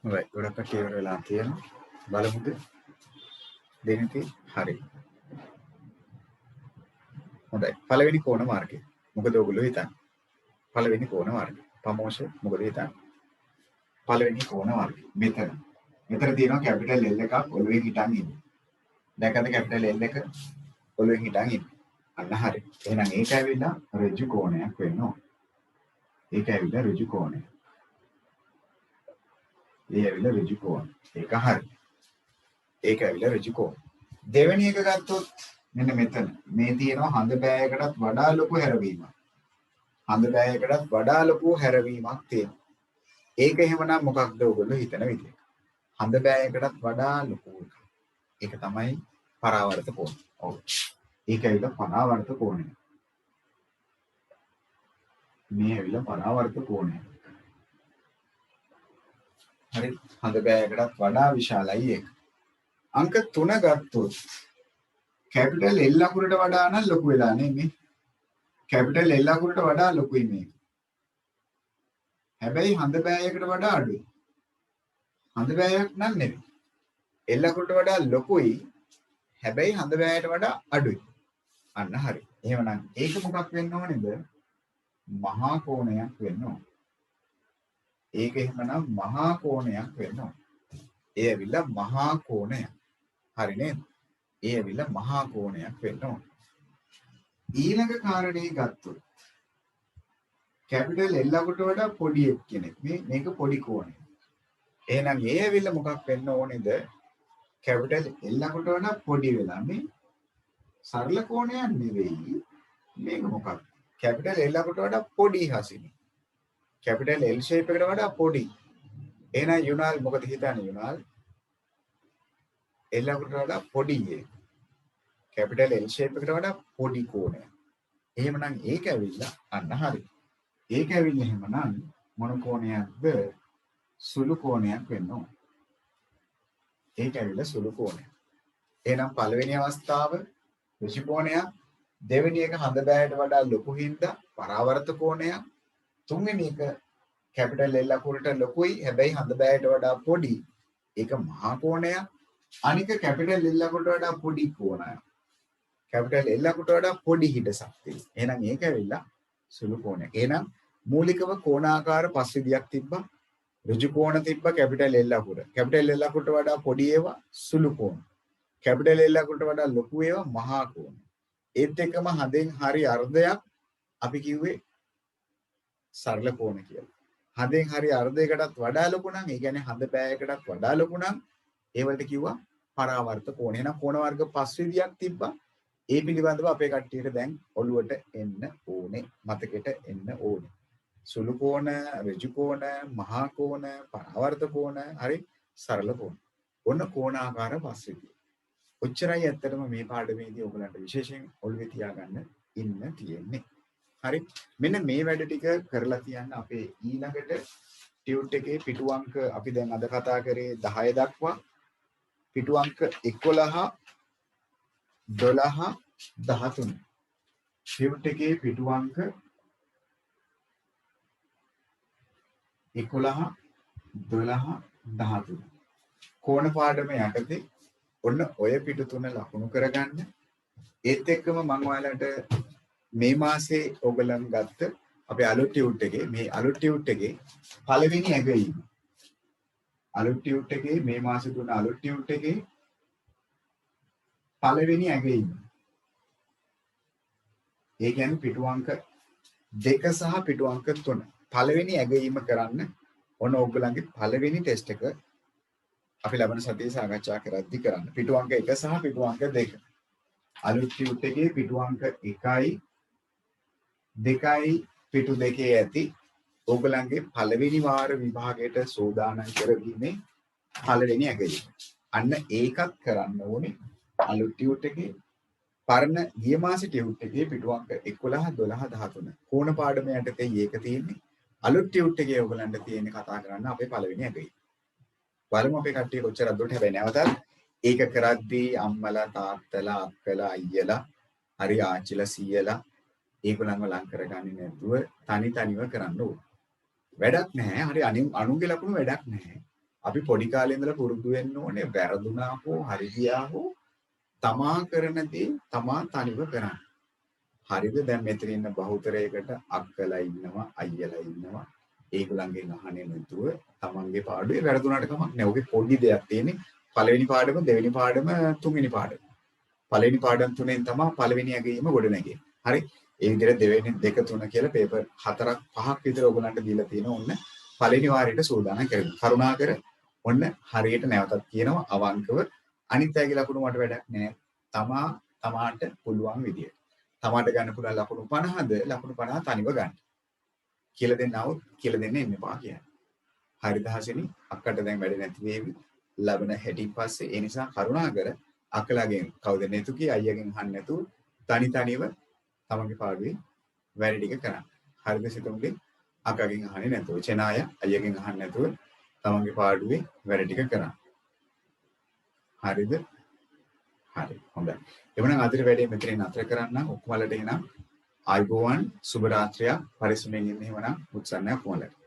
right. ගොඩක් කේවර වෙලා තියෙනවා. බලමුද? දෙන්නේ හරි. හොඳයි. පළවෙනි කෝණ මාර්ගය. මොකද ඔයගොල්ලෝ හිතන්නේ? පළවෙනි කෝණ මාර්ගය. ප්‍රමෝෂ මොකද හිතන්නේ? පළවෙනි කෝණ මාර්ගය. මෙතන. මෙතන තියෙනවා කැපිටල් L එකක් ඔළුවේ හිටන් ඉන්නේ. දැකද කැපිටල් L එක ඔළුවේ හිටන් ඉන්නේ. අන්න හරි. එහෙනම් ඒක ඇවිල්ලා ඍජු කෝණයක් වෙන්න ඕන. ඒක ඇවිල්ලා ඍජු කෝණය. ඒ ඇවිල්ලා ඍජු කෝණ. ඒක හරි. ඒක ඇවිල්ලා ඍජු කෝණ. දෙවෙනි එක ගත්තොත් මෙන්න මෙතන මේ තියෙනවා හඳ බෑයකටත් වඩා ලොකු හැරවීමක්. හඳ බෑයකටත් වඩා ලොකු හැරවීමක් තියෙනවා. ඒක එහෙමනම් මොකක්ද ඔයගොල්ලෝ හිතන විදිය? හඳ බෑයකටත් වඩා ලොකු එකක්. ඒක තමයි පරාවර්ත කෝණය. ඔව්. ඒක ඇවිල්ලා පරාවර්ත කෝණය. මේ ඇවිල්ලා පරාවර්ත කෝණය. හරි. හඳ බෑයකටත් වඩා විශාලයි ඒක. අංක 3 ගත්තොත් කැපිටල් L අකුරට වඩා නම් ලොකු වෙලා නේ මේ. කැපිටල් L අකුරට වඩා ලොකුයි මේක. හැබැයි හඳ බෑයකට වඩා අඩුයි. හඳ බෑයක් නම් නෙවෙයි. L අකුරට වඩා ලොකුයි. හැබැයි හඳ බෑයට වඩා අඩුයි. අන්න හරි. එහෙමනම් ඒක මොකක් වෙන්න ඕනේද? මහා කෝණයක් වෙන්න ඕන. ඒක එහෙමනම් මහා කෝණයක් වෙන්න ඕන. ඒ ඇවිල්ලා මහා කෝණයක්. හරි නේද? ඒ ඇවිල්ලා මහා කෝණයක් වෙන්න ඕන. ඊළඟ කාරණේ ගත්තොත් කැපිටල් L අකුරට වඩා පොඩි කෙනෙක්. මේක පොඩි කෝණයක්. එහෙනම් ඒ ඇවිල්ලා මොකක් වෙන්න ඕනේද? කැපිටල් L අකුරට වඩා පොඩි වෙලා මේ සරල කෝණයක් නෙවෙයි. මේක මොකක්ද? කැපිටල් L අකුරට වඩා පොඩි හසිනි. කැපිටල් L shape එකට වඩා පොඩි. එහෙනම් යුනාල් මොකද හිතන්නේ යුනාල්? L අකුරට වඩා පොඩි එක. කැපිටල් L shape එකට වඩා පොඩි කෝණයක්. එහෙමනම් ඒක ඇවිල්ලා අන්න හරි. ඒක ඇවිල්ලා එහෙමනම් මොන කෝණයක්ද? සුළු කෝණයක් වෙන්න ඕන. ඒක ඇවිල්ලා සුළු කෝණයක්. එහෙනම් පළවෙනි අවස්ථාව ඍජු කෝණයක්, දෙවෙනි එක හඳ බෑයට වඩා ලොකු හින්දා පරාවර්ත කෝණයක්, තුන්වෙනි එක කැපිටල් L අකුරට ලොකුයි හැබැයි හඳ බෑයට වඩා පොඩි. ඒක මහා කෝණයක්. අනික කැපිටල් L අකුරට වඩා පොඩි කෝණයක්. කැපිටල් L අකුරට වඩා පොඩි හිඩසක් තියෙනවා. එහෙනම් ඒක ඇවිල්ලා සුළු කෝණයක්. එහෙනම් මූලිකව කෝණාකාර පස් විදියක් තිබ්බා. ඍජු කෝණ තිබ්බා කැපිටල් L අකුර. කැපිටල් L අකුරට වඩා පොඩි ඒවා සුළු කෝණ. කැපිටල් L අකුරට වඩා ලොකු ඒවා මහා කෝණ. ඒත් එක්කම හඳෙන් හරි අර්ධයක් අපි කිව්වේ සරල කෝණ කියලා. හඳෙන් හරි අර්ධයකටත් වඩා ලොකු නම් ඒ කියන්නේ හඳ පෑයකටත් වඩා ලොකු නම් ඒවලට කිව්වා පරාවර්ත කෝණ. එහෙනම් කෝණ වර්ග පස් විදියක් තිබ්බා. ඒ පිළිබඳව අපේ කට්ටියට දැන් ඔළුවට එන්න ඕනේ. මතකෙට එන්න ඕනේ. සුළු කෝණ, ඍජු කෝණ, මහා කෝණ, පරාවර්ත කෝණ, හරි සරල කෝණ. ඔන්න කෝණාකාර පස් විදිය. ඔච්චරයි ඇත්තටම මේ පාඩමේදී ඔයගලන්ට විශේෂයෙන් ඔළුවේ තියාගන්න ඉන්න තියෙන්නේ. හරි. මෙන්න මේ වැඩ ටික කරලා තියන්න අපේ ඊළඟට ටියුට් එකේ පිටු අංක අපි දැන් අද කතා කරේ 10 දක්වා පිටු අංක 11 12 13 ටියුට් එකේ පිටු අංක 11 12 13 කෝණ පාඩම යටතේ ඔන්න ඔය පිටු තුන ලකුණු කරගන්න. ඒත් එක්කම මම ඔයාලට මේ මාසේ ඔයගලන් ගත්ත අපේ අලුත් ටියුට් එකේ මේ අලුත් ටියුට් එකේ පළවෙනි ඇගයීම අලුත් ටියුට් එකේ මේ මාසේ දුන්න අලුත් ටියුට් එකේ පළවෙනි ඇගයීම ඒ කියන්නේ පිටු අංක 2 සහ පිටු අංක 3 පළවෙනි ඇගයීම කරන්න ඔන්න ඔයගලන්ගේ පළවෙනි ටෙස්ට් එක අපි ලබන සතියේ සාකච්ඡා කරද්දී කරන්න. පිටු අංක 1 සහ පිටු අංක 2. අලුත් ටියුට් එකේ පිටු අංක 1යි 2යි පිටු 2 ඇති ඔයගලන්ගේ පළවෙනි වාර විභාගයට සෝදානම් කරවීමේ පළවෙනි ඇගයීම. අන්න ඒකත් කරන්න ඕනේ අලුත් ටියුට් එකේ පරණ ගිය මාසේ ටියුට් එකේ පිටු අංක 11 12 13 කෝණ පාඩම යටතේ ඒක තියෙන්නේ. අලුත් ටියුට් එකේ ඔයගලන්ට තියෙන්නේ කතා කරන්න අපේ පළවෙනි ඇගයීම. බලමු අපේ කට්ටිය කොච්චර අද්දුවට හැබැයි නැවතත් ඒක කරද්දී අම්මලා තාත්තලා අක්කලා අයියලා හරි ආච්චිලා සීයලා ඒගොල්ලන්ව ලං කරගන්නේ නැතුව තනි තනිව කරන්න ඕනේ. වැඩක් නැහැ. හරි අනුන්ගේ ලකුණු වැඩක් නැහැ. අපි පොඩි කාලේ ඉඳලා පුරුදු වෙන්න ඕනේ වැරදුනා හෝ හරි ගියා හෝ තමා කරන දේ තමා තනිව කරන්න. හරිද? දැන් මෙතන ඉන්න බහුතරයකට අක්කලා ඉන්නවා අයියලා ඉන්නවා. ඒගොල්ලන්ගෙන් අහන්නේ නැතුව තමන්ගේ පාඩුවේ වැරදුනාට කමක් නැහැ. ඔගේ පොඩි දෙයක් තියෙන්නේ. පළවෙනි පාඩම, දෙවෙනි පාඩම, තුන්වෙනි පාඩම. පළවෙනි පාඩම් තුනෙන් තමයි පළවෙනි ඇගීම ගොඩ නැගෙන්නේ. හරි? ඒ විදිහට දෙවෙනි, දෙක, තුන කියලා පේපර් 4ක් 5ක් විතර ඔයගොල්ලන්ට දීලා තියෙනවා. ඔන්න පළවෙනි වාරයට සූදානම් කරගන්න. කරුණාකර ඔන්න හරියට නැවතත් කියනවා අවංකව අනිත් අයගේ ලකුණු මට වැඩක් නැහැ. තමාට පුළුවන් විදියට. තමාට ගන්න පුළුවන් ලකුණු 50ද ලකුණු 50 තනිව ගන්න. කියලා දෙන්නවොත් කියලා දෙන්න එන්න එපා කියන්නේ. හරිද හසිනි? අක්කට දැන් වැඩ නැති වේවි. ලබන හැටින් පස්සේ ඒ නිසා කරුණාකර අක්කලාගෙන් කවුද නැතු කී අයියාගෙන් අහන්න නැතුව තනි තනිව තමන්ගේ පාඩුවේ වැඩ ටික කරන්න. හරිද සිතුම්ගේ? අක්කගෙන් අහන්නේ නැතුව චෙනාය අයියාගෙන් අහන්න නැතුව තමන්ගේ පාඩුවේ වැඩ ටික කරන්න. හරිද? හරි. හොඳයි. එවනම් අදට වැඩේ මෙතනින් නතර කරන්න. ඔක්කොමලට එනම් ආයුබෝවන් සුබ රාත්‍රියක් පරිස්සමෙන් ඉන්න එහෙමනම් උත්සන්නයක් ඔයාලට.